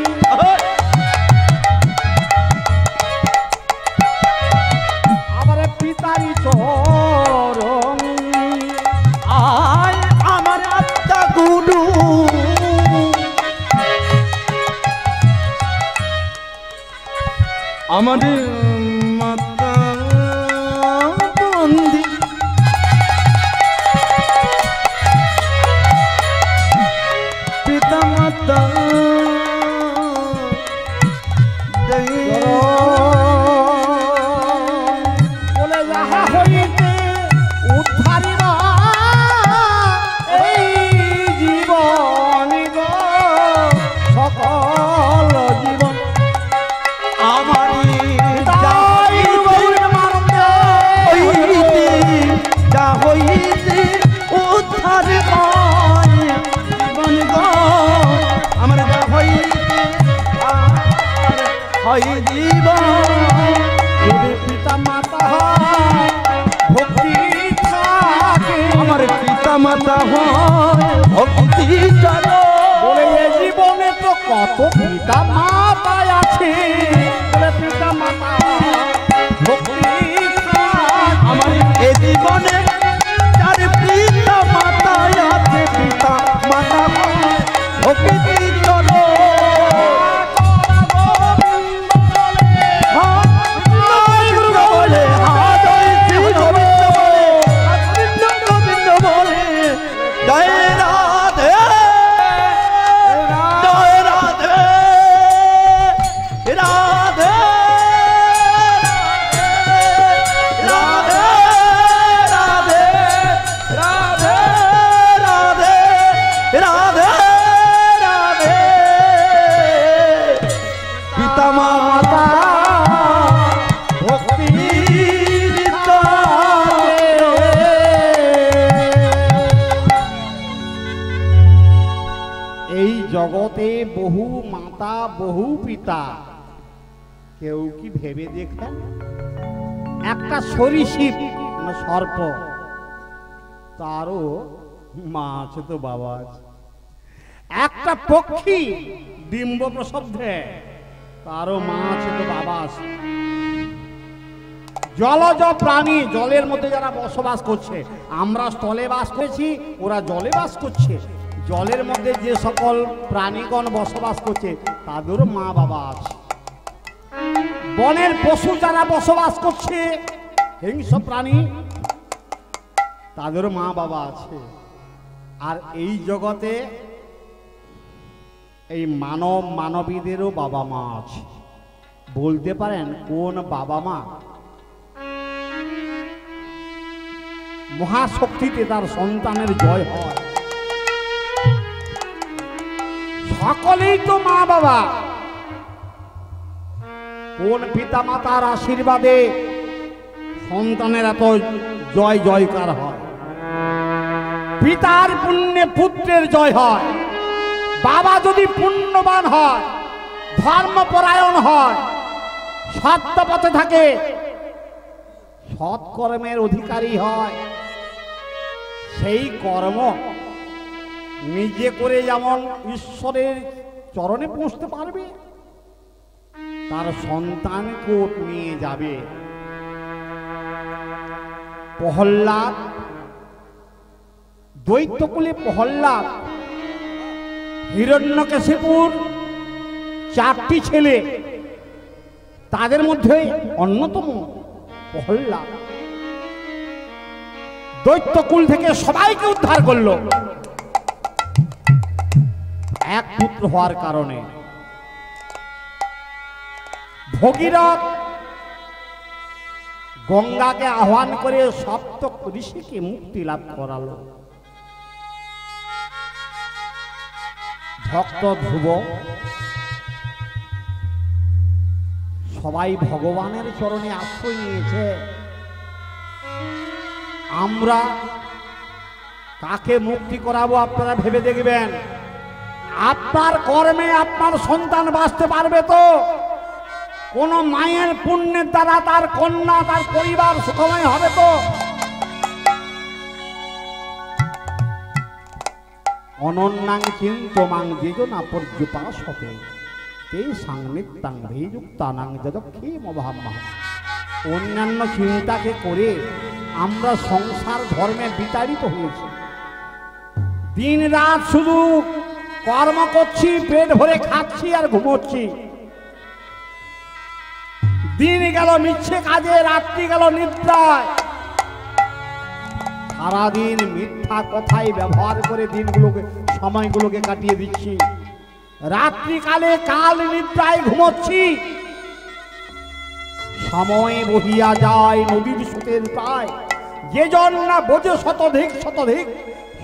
আবার পিতারি চরণ আয় আমার আত্মা গুরু আমাদের মাতা বন্দি পিতা মাতা বলে যাহা হইতে উদ্ধারিব এই জীবন গো সকল জীবন আমারি তাই গৌর মানন্দে হইতে যা হইতে উদ্ধার হয় জীবন গো আমার যা হইতে আর হয় জীবন যদি পিতা মাতা ভক্তি থাকে আমার পিতা মাতা হয় ভক্তি চলো বলে এ জীবনে তো কত পিতা মাতা আছে বলে পিতা মাতা ভক্তি থাকে আমার এ জীবনে যার পিতা মাতা আছে পিতা মাতা হয় ভক্তি চলো জগতে বহু মাতা বহু পিতা কেউ কি ভেবে দেখেন একটা সরীসৃপ মানে সর্প তারও মা আছে তো বাবা আছে একটা পক্ষী ডিম্ব প্রসব দেয় তারও মা আছে তো বাবা আছে জলজ প্রাণী জলের মধ্যে যারা বসবাস করছে আমরা স্থলে বাস করছি ওরা জলে বাস করছে জলের মধ্যে যে সকল প্রাণীগণ বসবাস করছে তাদেরও মা বাবা আছে বনের পশু যারা বসবাস করছে হিংস্র প্রাণী তাদেরও মা বাবা আছে আর এই জগতে এই মানব মানবীদেরও বাবা মা আছে বলতে পারেন কোন বাবা মা মহাশক্তিতে তার সন্তানের জয় হয় সকলেই তো মা বাবা কোন পিতা মাতার আশীর্বাদে সন্তানের এত জয় জয়কার হয় পিতার পুণ্যে পুত্রের জয় হয় বাবা যদি পুণ্যবান হয়, ধর্মপরায়ণ হয়, সত্য পথে থাকে, সৎকর্মের অধিকারী হয়, সেই কর্ম নিজে করে যেমন ঈশ্বরের চরণে পৌঁছতে পারবে, তার সন্তানকেও নিয়ে যাবে। প্রহ্লাদ, দৈত্যকুলে প্রহ্লাদ, হিরণ্যকশিপুর 4টি ছেলে, তাদের মধ্যে অন্যতম প্রহ্লাদ দৈত্যকুল থেকে সবাইকে উদ্ধার করলো এক পুত্র হওয়ার কারণে। ভগীরথ গঙ্গাকে আহ্বান করে সপ্ত ঋষিকে মুক্তি লাভ করালো। ভক্ত ধ্রুব সবাই ভগবানের চরণে আশ্রয় নিয়েছে। আমরা কাকে মুক্তি করাবো আপনারা ভেবে দেখবেন। আপনার কর্মে আপনার সন্তান বাঁচতে পারবে তো? কোন মায়ের পুণ্যের দ্বারা তার কন্যা, তার পরিবার সুখময় হবে তো? অনন্যাং চিন্তমাং যেজনা পর্যুপাসতে তে সাংনিত্যাং ভেযুক্তানাং যদক্ষেমভাম্যহং। অন্যান্য চিন্তাকে করে আমরা সংসার ধর্মে বিতাড়িত হয়েছি। দিন রাত শুধু কর্ম করছি, পেট ভরে খাচ্ছি আর ঘুমোচ্ছি। দিন গেল মিথ্যে কাজে, রাত্রি গেল নিদ্রায়। সারাদিন মিথ্যা কথাই ব্যবহার করে দিনগুলোকে, সময়গুলোকে কাটিয়ে দিচ্ছি। রাত্রিকালে কাল নিদ্রায় ঘুমোচ্ছি। সময় বহিয়া যায় নদীর স্রোতের প্রায়, যে জন না বোঝে শতধিক শতধিক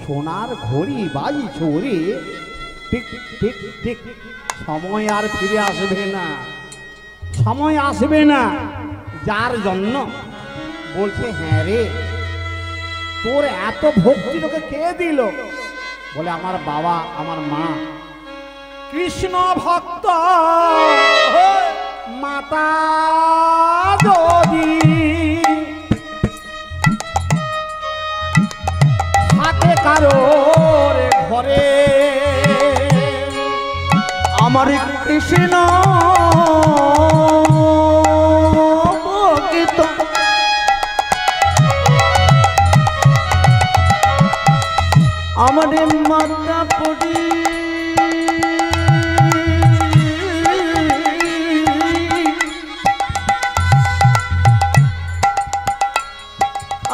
সোনার ঘড়ি বাজি চোরে টিক টিক টিক। সময় আর ফিরে আসবে না, সময় আসবে না। যার জন্য বলছে, হ্যাঁ রে, তোর এত ভক্তি তোকে কে দিল? বলে, আমার বাবা, আমার মা। কৃষ্ণ ভক্ত মাতা যদি থাকে কারোর ঘরে, আমার কৃষ্ণ ভক্ত আমার মাতা পড়ি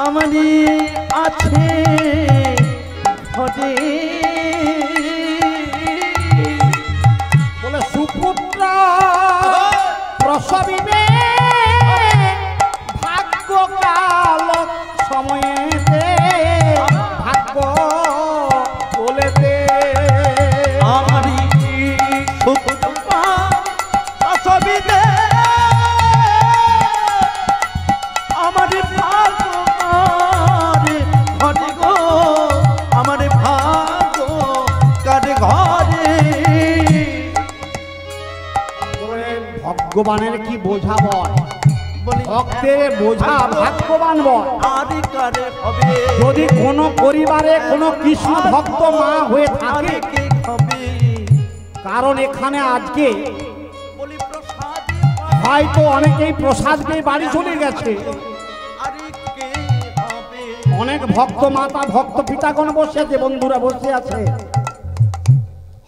আমারই আছে ঘরে। বলে, সুপুত্র প্রসবিবে ভাগ্য কাল সময়েতে, ভাগ্য বলেতে আমারই সুপুত্র প্রসবিবে আমারই ভাগ্য ঘরে গো, আমার ভাগ্য কার ঘরে। ভগবানের কি বোঝা বয়, বলি ভক্তের বোঝা ভাগ্যবান বয়। আরে কারে হবে যদি কোনো পরিবারে কোনো কৃষ্ণ ভক্ত মা হয়ে থাকে, কে হবে? কারণ এখানে আজকে বলি প্রসাদ হয়তো অনেকেই প্রসাদ পেয়ে বাড়ি চলে গেছে। আরে কে হবে? অনেক ভক্ত মাতা, ভক্ত পিতাগণ বসে আছে, বন্ধুরা বসে আছে।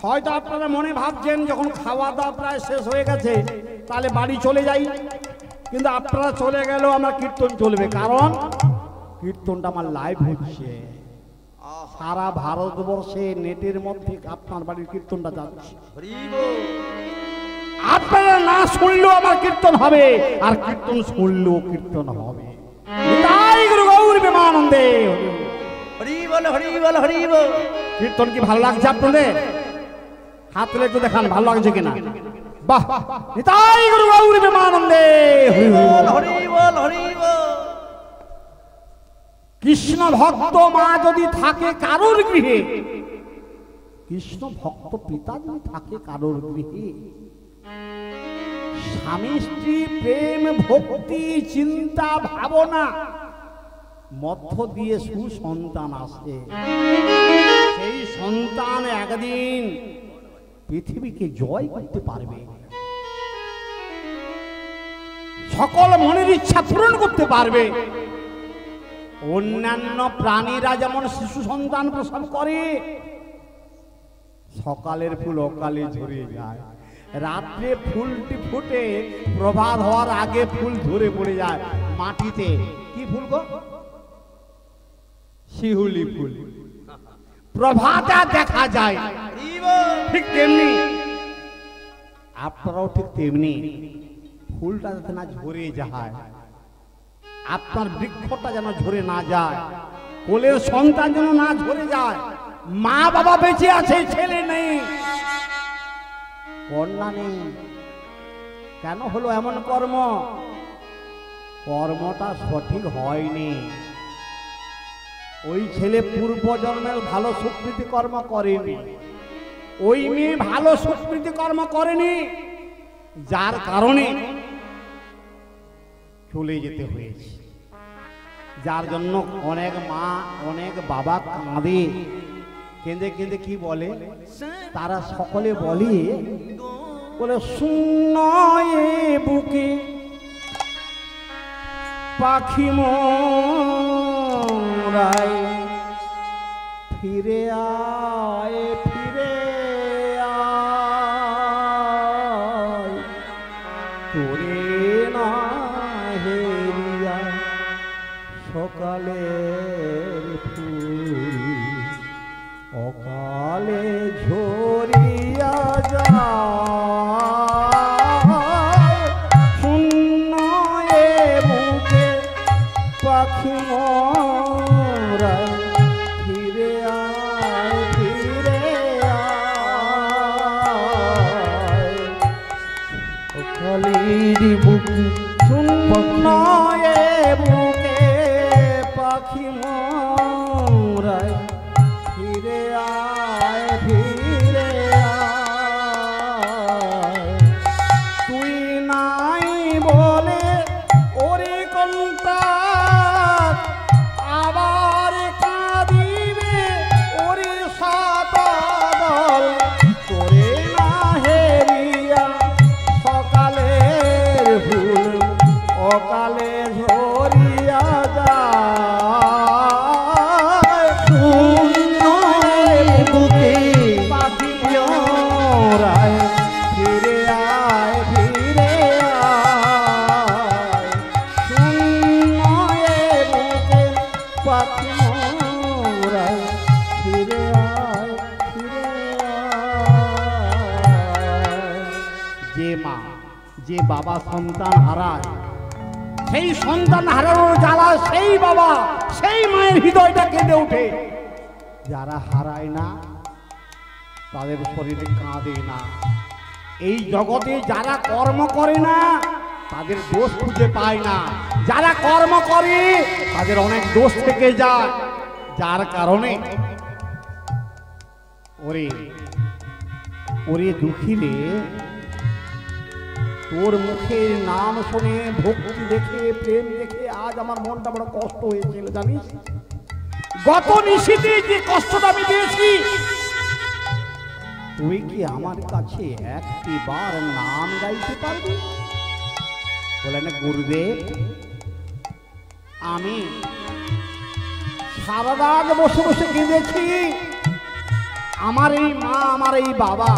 হয়তো আপনারা মনে ভাবছেন যখন খাওয়া দাওয়া প্রায় শেষ হয়ে গেছে তাহলে বাড়ি চলে যাই, কিন্তু আপনারা চলে গেলেও আমার কীর্তন চলবে। কারণ কীর্তনটা আমার লাইভ হচ্ছে সারা ভারতবর্ষে, নেটের মধ্যে আপনার বাড়ির কীর্তনটা যাচ্ছে। আপনারা না শুনলেও আমার কীর্তন হবে, আর কীর্তন শুনলেও কীর্তন হবে। তাই গুরু গৌর প্রেমানন্দে হরি বল, হরি বল, হরি বল। কীর্তন কি ভালো লাগছে আপনাদের? হাত তুলে একটু দেখান, ভালো লাগছে কিনা। বাহ, নিতাই গুরু গৌর প্রেমানন্দে হরি বল, হরি বল, হরি বল। কৃষ্ণ ভক্ত মা যদি থাকে কারোর গৃহে, কৃষ্ণ ভক্ত পিতা যদি থাকে কারোর গৃহে, স্বামী স্ত্রী প্রেম ভক্তি চিন্তা ভাবনা মধ্য দিয়ে সুসন্তান আসে। সেই সন্তান একদিন পৃথিবীকে জয় করতে পারবে, সকল মনের ইচ্ছা পূরণ করতে পারবে। অন্যান্য প্রাণীরা যেমন শিশু সন্তান প্রসব করে, সকালের ফুল অকালে ঝরে যায়, রাত্রে ফুলটি ফুটে প্রভাত হওয়ার আগে ফুল ঝরে পড়ে যায় মাটিতে। কি ফুল গো? শিহুলি ফুল। প্রভাতে দেখা যায়। ঠিক তেমনি আপনারাও ঠিক তেমনি ফুলটা যাতে না ঝরে যায়, আপনার বৃক্ষটা যেন ঝরে না যায়, কোলের সন্তান যেন না ঝরে যায়। মা বাবা বেঁচে আছে, ছেলে নেই, কন্যা নেই, কেন হলো এমন কর্ম? কর্মটা সঠিক হয়নি। ওই ছেলে পূর্ব জন্মের ভালো সুকৃতি কর্ম করেনি, ওই মেয়ে ভালো সুকৃতি কর্ম করেনি, যার কারণে চলে যেতে হয়েছে। যার জন্য অনেক মা অনেক বাবা কাঁদে, কেঁদে কেঁদে কি বলে? তারা সকলে বলে, শূন্য এ বুকে পাখি মোরায়, ফিরে আয় ফিরে আয়, তোরে না হেরিয়া সকালের ফুল অকালে ঝরিয়া যায়। শূন্য এ বুকে পাখি মোরায়, ফিরে আয় ফিরে আয়, অকালের বুকে শূন্য এ বুকে পাখি মোরায়, ফিরে আয় ফিরে আয়। তুই নাই বলে ওরে কোনটা আবার কাঁদিবে ওরে সাতাদল, তোরে না হেরিয়া সকালের ফুল অকালে ঝরিয়া যায়। শূন্য বুকে পাখি মোরায়, ফিরে আয় ফিরে আয়, শূন্য বুকে পাখি মোরায়, ফিরে আয় ফিরে আয়। যে মা যে বাবা সন্তান হারায়, সেই সন্তান হারানোর জ্বালা সেই বাবা সেই মায়ের হৃদয়টা কেঁদে ওঠে। যারা হারায় না তাদের শরীরে কাঁদে না। এই জগতে যারা কর্ম করে না তাদের দোষ খুঁজে পায় না, যারা কর্ম করে তাদের অনেক দোষ থেকে যায়। যার কারণে ওরে ওরে দুঃখী রে, তোর মুখের নাম শুনে ভক্তি দেখে প্রেম দেখে আজ আমার মনটা বড় কষ্ট হয়েছিল জানিস। গত নিশীথে যে কষ্টটা আমি দিয়েছি, তুই কি আমার কাছে একটি বার নাম গাইতে পারবি? বলেন গুরুদেব, আমি সারা রাত বসে বসে কেঁদেছি। আমার এই মা আমার এই বাবা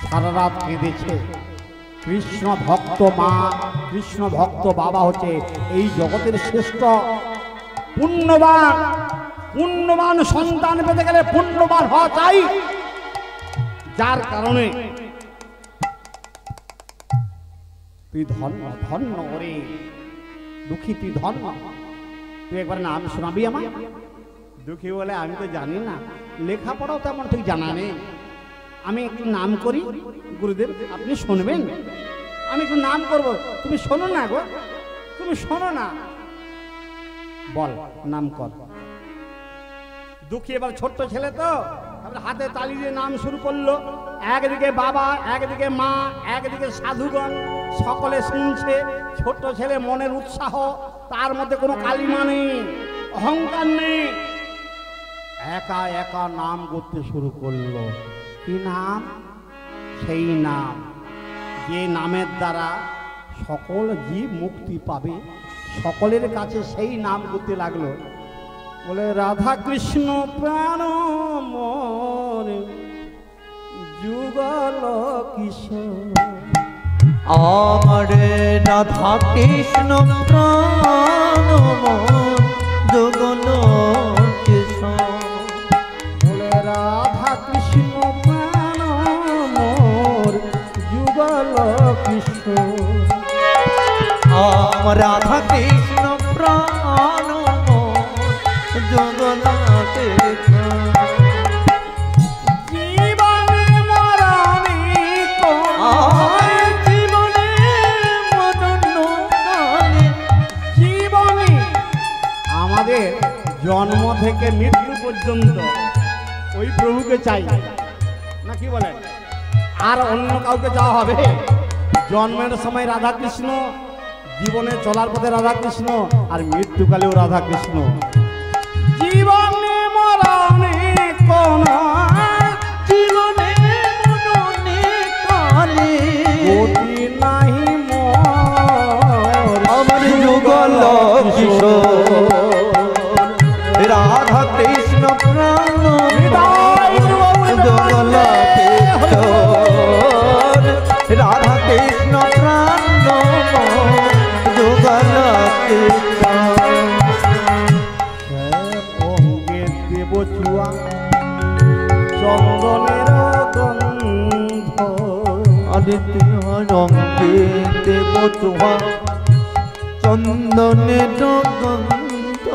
সারা রাত কেঁদেছে। কৃষ্ণ ভক্ত মা কৃষ্ণ ভক্ত বাবা হচ্ছে এই জগতের শ্রেষ্ঠ পুণ্যবান। পুণ্যবান সন্তান পেতে গেলে পুণ্যবান হওয়া চাই। যার কারণে তুই ধন্য ধন্য করে দুঃখী, তুই ধন্য। তুই একবার নাম শোনাবি আমার? দুঃখী বলে আমি তো জানি না, লেখাপড়াও তেমন ঠিক জানা নেই, আমি একটু নাম করি। গুরুদেব আপনি শুনবেন? আমি একটু নাম করব, তুমি শোনো না গো, তুমি শোনো না। বল নাম কর। দুঃখী এবার ছোট্ট ছেলে তো তারপরে হাতে তালি দিয়ে নাম শুরু করলো। একদিকে বাবা, একদিকে মা, একদিকে সাধুগণ, সকলে শুনছে। ছোট্ট ছেলে মনের উৎসাহ, তার মধ্যে কোনো কালিমা নেই, অহংকার নেই, একা একা নাম করতে শুরু করলো। কি নাম? সেই নাম যে নামের দ্বারা সকল জীব মুক্তি পাবে। সকলের কাছে সেই নাম করতে লাগলো। বলে রাধা কৃষ্ণ প্রাণ মোর যুগল কিশোর। আমার রাধা কৃষ্ণ প্রাণ মোর যুগল কিশোর। বলে রাধা কৃষ্ণ প্রাণ মোর যুগল কিশোর। আমার রাধা কৃষ্ণ প্রাণ মোর যুগল কিশোর। জীবনে মরণে জীবনে মরণকালে, জীবনে আমাদের জন্ম থেকে মৃত্যু পর্যন্ত ওই প্রভুকে চাই না, কি বলেন? আর অন্য কাউকে চাওয়া হবে? জন্মের সময় রাধা কৃষ্ণ, জীবনে চলার পথে রাধা কৃষ্ণ, আর মৃত্যুকালেও রাধা কৃষ্ণ। জীবনে মরণে কোন জীবনে মরণে কালে গতি নাহি মোর আমার যুগল কিশোর। রাধা কৃষ্ণ প্রাণ যুগল কিশোর। রাধা কৃষ্ণ প্রাণ যুগল কিশোর। অঙ্গে দেব চুয়া চন্দনের গন্ধ। আদিত্য রঙ্গে দেব চুহা চন্দনের গন্ধ।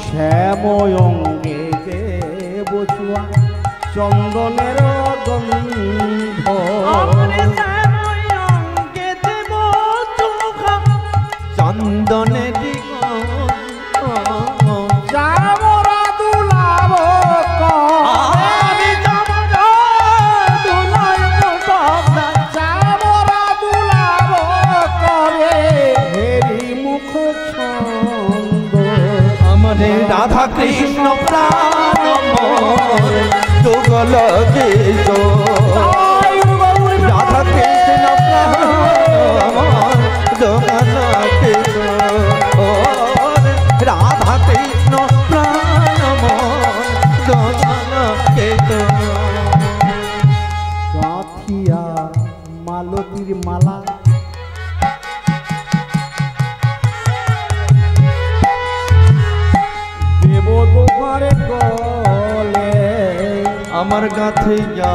শ্যাম অঙ্গে দেব চুয়া চন্দনের গন্ধ। চন্দনের চামরা দুলাব চামরা দুলাব করে হেরি মুখ ছন্দ। আমাদের রাধা কৃষ্ণ প্রাণ মোর যুগল কিশোর। রাধা কৃষ্ণ প্রাণ মোর যুগল কিশোর। রাধা কৃষ্ণ প্রাণ মোর যুগল কিশোর। গাঁথিয়া মালতীর মালা দেব তোমার গলে। আমার কাছে যা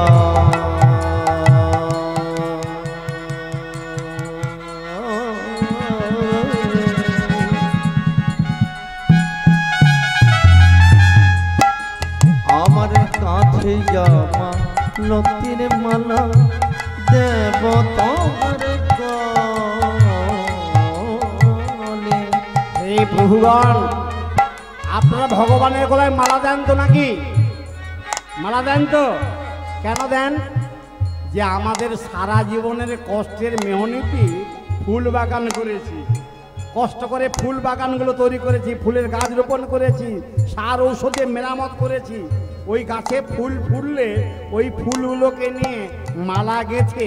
আমার কাছে জামা লতির মালা দেব তোমার গলে। এই প্রভুগণ, আপনারা ভগবানের গলায় মালা দেন তো নাকি? মালা দেন তো? কেন দেন? যে আমাদের সারা জীবনের কষ্টের মেহনতি ফুল বাগান করেছি, কষ্ট করে ফুল বাগানগুলো তৈরি করেছি, ফুলের গাছ রোপণ করেছি, সার ঔষধে মেরামত করেছি। ওই গাছে ফুল ফুললে ওই ফুলগুলোকে নিয়ে মালা গেঁথে,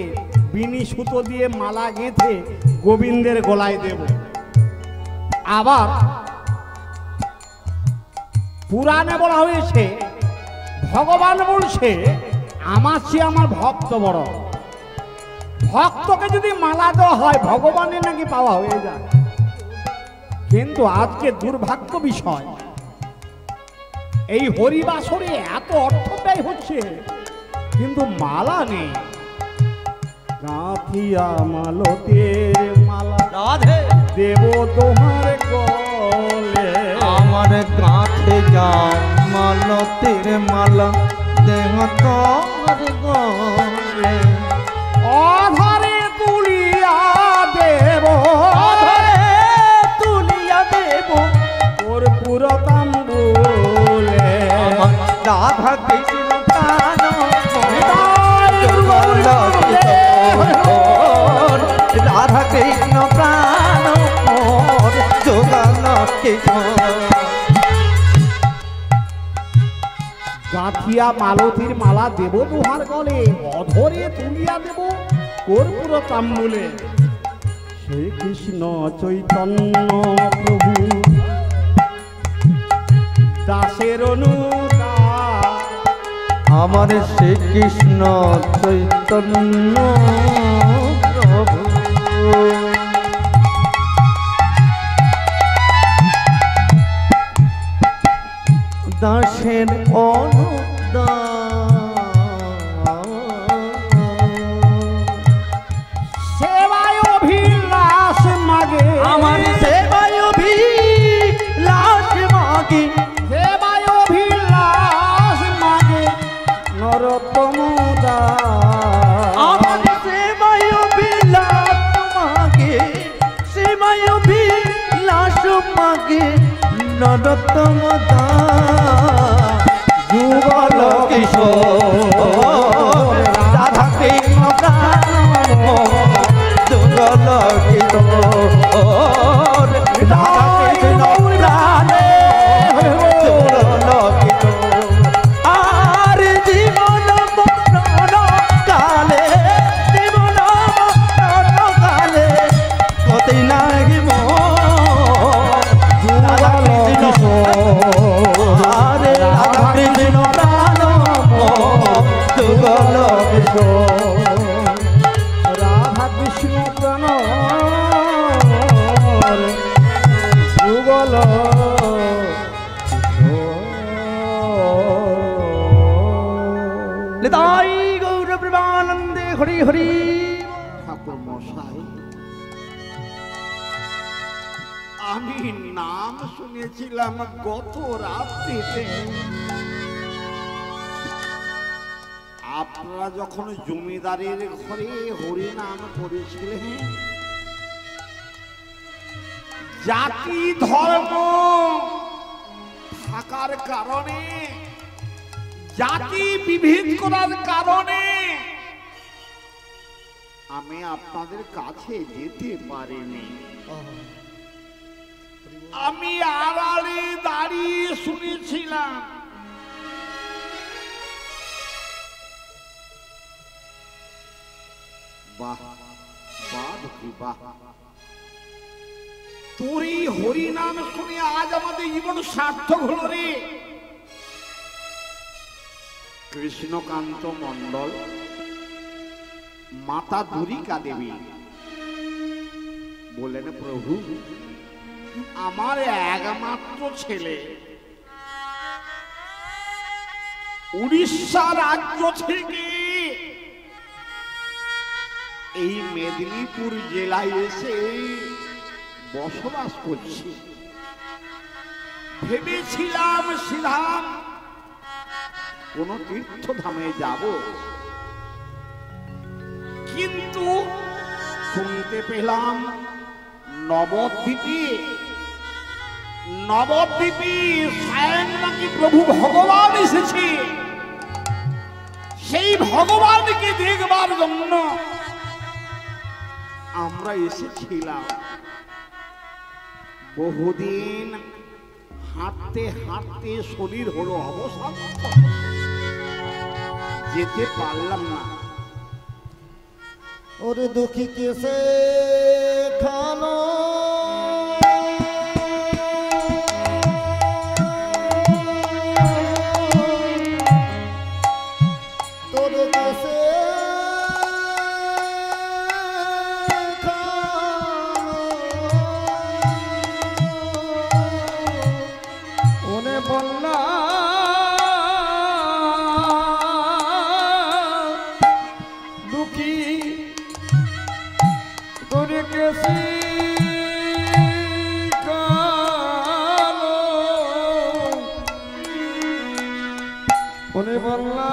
বিনি সুতো দিয়ে মালা গেঁথে গোবিন্দের গলায় দেব। আবার পুরাণে বলা হয়েছে, ভগবান বলছে আমার চেয়ে আমার ভক্ত বড়। ভক্তকে যদি মালা দেওয়া হয় ভগবানের নাকি পাওয়া হয়ে যায়। কিন্তু আজকে দুর্ভাগ্য বিষয়, এই হরিবাসরে এত অর্থ ব্যয় হচ্ছে কিন্তু মালা নেই। গাঁথিয়া মালতের মালা রাধে দেব তোমার গলে। আমার কাছে জামা লতির মালা দেহ তোমার গলে। অধরে তুলিয়া দেব, অধরে তুলিয়া দেব কর্পূর তাম্বুলে। রাধা কৃষ্ণ প্রাণ যুগল কিশোর রাধা কৃষ্ণ প্রাণ যুগল কিশোর গাঁথিয়া মালতীর মালা দেব দুহার গলে অধরে তুলিয়া দেব কর্পূর তাম্বুলে শ্রীকৃষ্ণ চৈতন্য প্রভু দাসের অনুদাস আমার শ্রীকৃষ্ণ চৈতন্য প্রভু দাসের সেবায় অভিলাষ মাগে আমার সেবায় অভিলাষ মাগে সেবায় অভিলাষ মাগে নরোত্তম দাস আমার সেবায় অভিলাষ মাগে সেবায় অভিলাষ মাগে নরোত্তম দাস যুগল কিশোর রাধা কৃষ্ণ প্রাণ যুগল কিশোর রাধা কৃষ্ণ প্রাণ যুগল কিশোর আর জীবন মরণ কালে জীবন মরণ কালে কতই নাগি যুগল কিশোর আরে রাধা কৃষ্ণ প্রাণ যুগল কিশোর রাধা কৃষ্ণ প্রাণ যুগল নিতাই গৌর প্রেমানন্দে হরি হরি ঠাকুর মশাই আমি নাম শুনেছিলাম গত রাত্রিতে আপনারা যখন জমিদারের ঘরে হরি নাম করেছিলেন জাতি ধর্ম থাকার কারণে জাতি বিভেদ করার কারণে আমি আপনাদের কাছে যেতে পারিনি আমি আড়ালে দাঁড়িয়ে শুনেছিলাম বাহ বাহ বাহ তোর এই হরি নাম শুনে আজ আমাদের জীবন সার্থক হলো রে কৃষ্ণকান্ত মণ্ডল মাতা দুরিকা দেবী বললেন প্রভু আমার একমাত্র ছেলে উড়িষ্যা রাজ্য থেকে এই মেদিনীপুর জেলায় এসে বসবাস করছি ভেবেছিলাম শ্রীধাম কোন তীর্থধামে যাব কিন্তু শুনতে পেলাম নবদ্বীপে স্বয়ং নাকি প্রভু ভগবান এসেছে সেই ভগবানকে দেখবার জন্য আমরা এসেছিলাম বহুদিন হাঁটতে হাঁটতে শরীর হলো অবসাদ যেতে পারলাম না ওরে দুঃখী কেসে খানো তোর কেসে ওনে বললা দুঃখী তোরে কেসে কালো ওনে বললা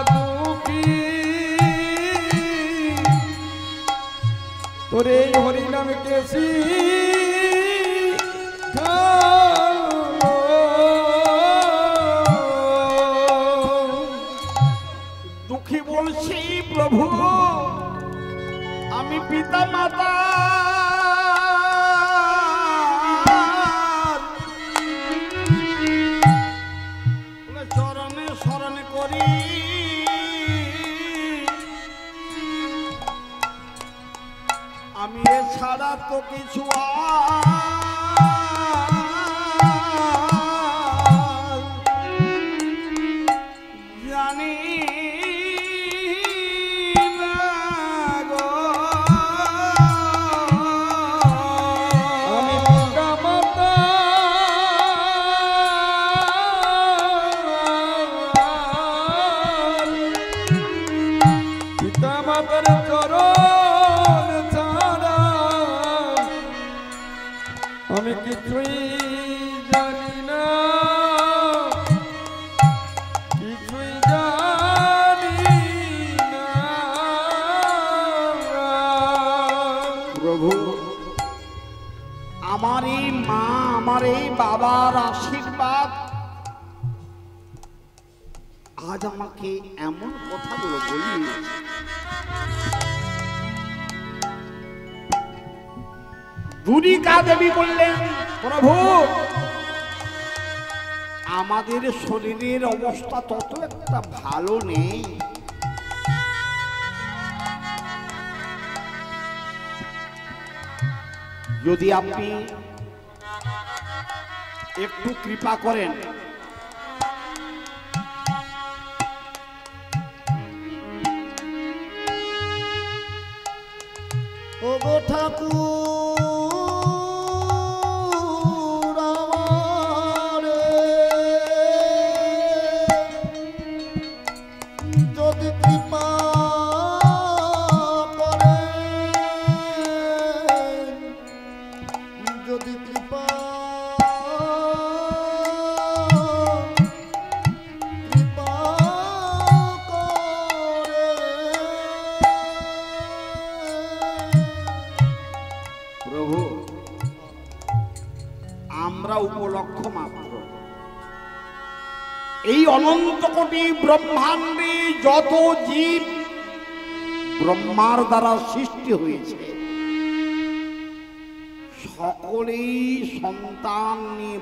দুঃখী তোরে হরি নামে কেসি কিছু জানি না গো। আমি পিতা মাতা পিতা মাতার চরণ ছাড়া আমি কিছুই জানি না, কিছুই জানি না। প্রভু, আমার এই মা, আমার এই বাবার আশীর্বাদ আজ আমাকে এমন কথাগুলো বলি। দুর্গা দেবী বললেন, প্রভু আমাদের শরীরের অবস্থা তত একটা ভালো নেই, যদি আপনি একটু কৃপা করেন ওগো ঠাকুর আমারে যদি কৃপা করেন, যদি কৃপা প্রভু, আমরা উপলক্ষ মাত্র। এই অনন্ত কোটি ব্রহ্মাণ্ডে যত জীব ব্রহ্মার দ্বারা সৃষ্টি হয়েছে, সকলেই সন্তান নিয়ে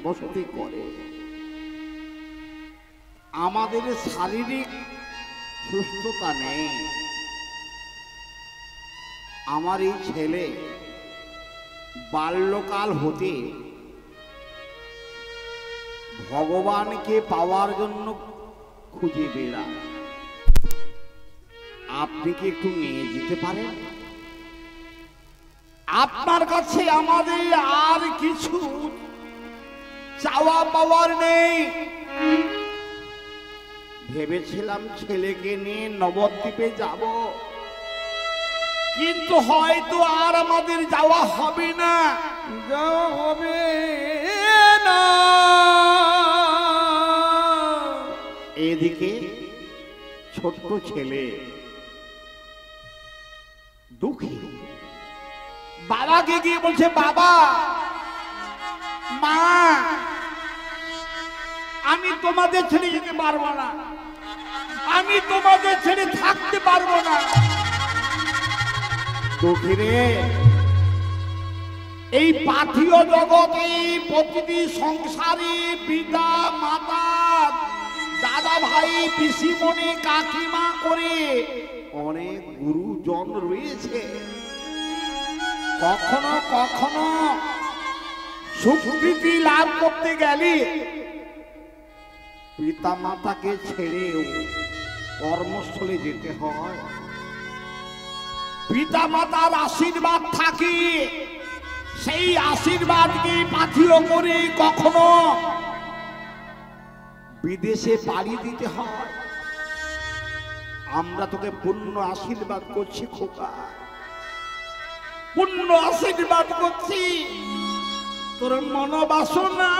বসতি করে। আমাদের শারীরিক সুস্থতা নেই। আমার এই ছেলে বাল্যকাল হতে ভগবানকে পাওয়ার জন্য খুঁজে বেড়ায়। আপনি কি একটু নিয়ে যেতে পারেন? আপনার কাছে আমাদের আর কিছু চাওয়া পাওয়ার নেই। ভেবেছিলাম ছেলেকে নিয়ে নবদ্বীপে যাব, কিন্তু হয়তো আর আমাদের যাওয়া হবে না। যাওয়া হবে না। এদিকে ছোট্ট ছেলে দুঃখী, বাবাকে গিয়ে বলছে, বাবা মা আমি তোমাদের ছেড়ে যেতে পারবো না, আমি তোমাদের ছেড়ে থাকতে পারবো না। দুঃখী রে, এই পার্থিব জগতে প্রতিটি সংসারে পিতা মাতা দাদা ভাই পিসিমণি কাকিমা করে অনেক গুরুজন রয়েছে। কখনো কখনো সুকৃতি লাভ করতে গেলে পিতা মাতাকে ছেড়েও কর্মস্থলে যেতে হয়। পিতা মাতার আশীর্বাদ থাকে, সেই আশীর্বাদকে পাথেয় করে কখনো বিদেশে পাড়ি দিতে হয়। আমরা তোকে পূর্ণ আশীর্বাদ করছি খোকা, পূর্ণ আশীর্বাদ করছি। তোর মনোবাসনা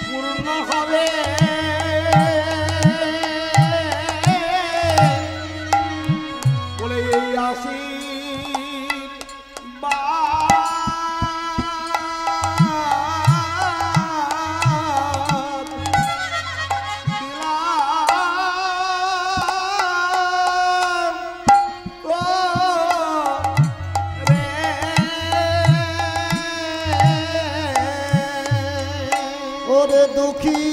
পূর্ণ হবে। বলে এই আশীর্বাদ ওরে দুঃখী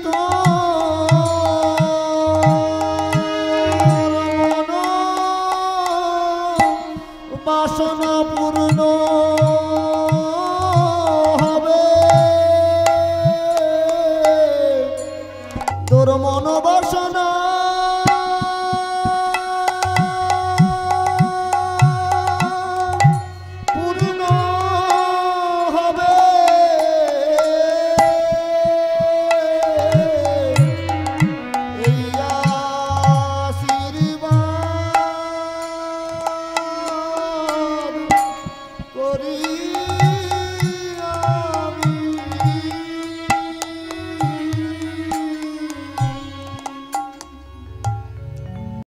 তো বাসনা পূর্ণ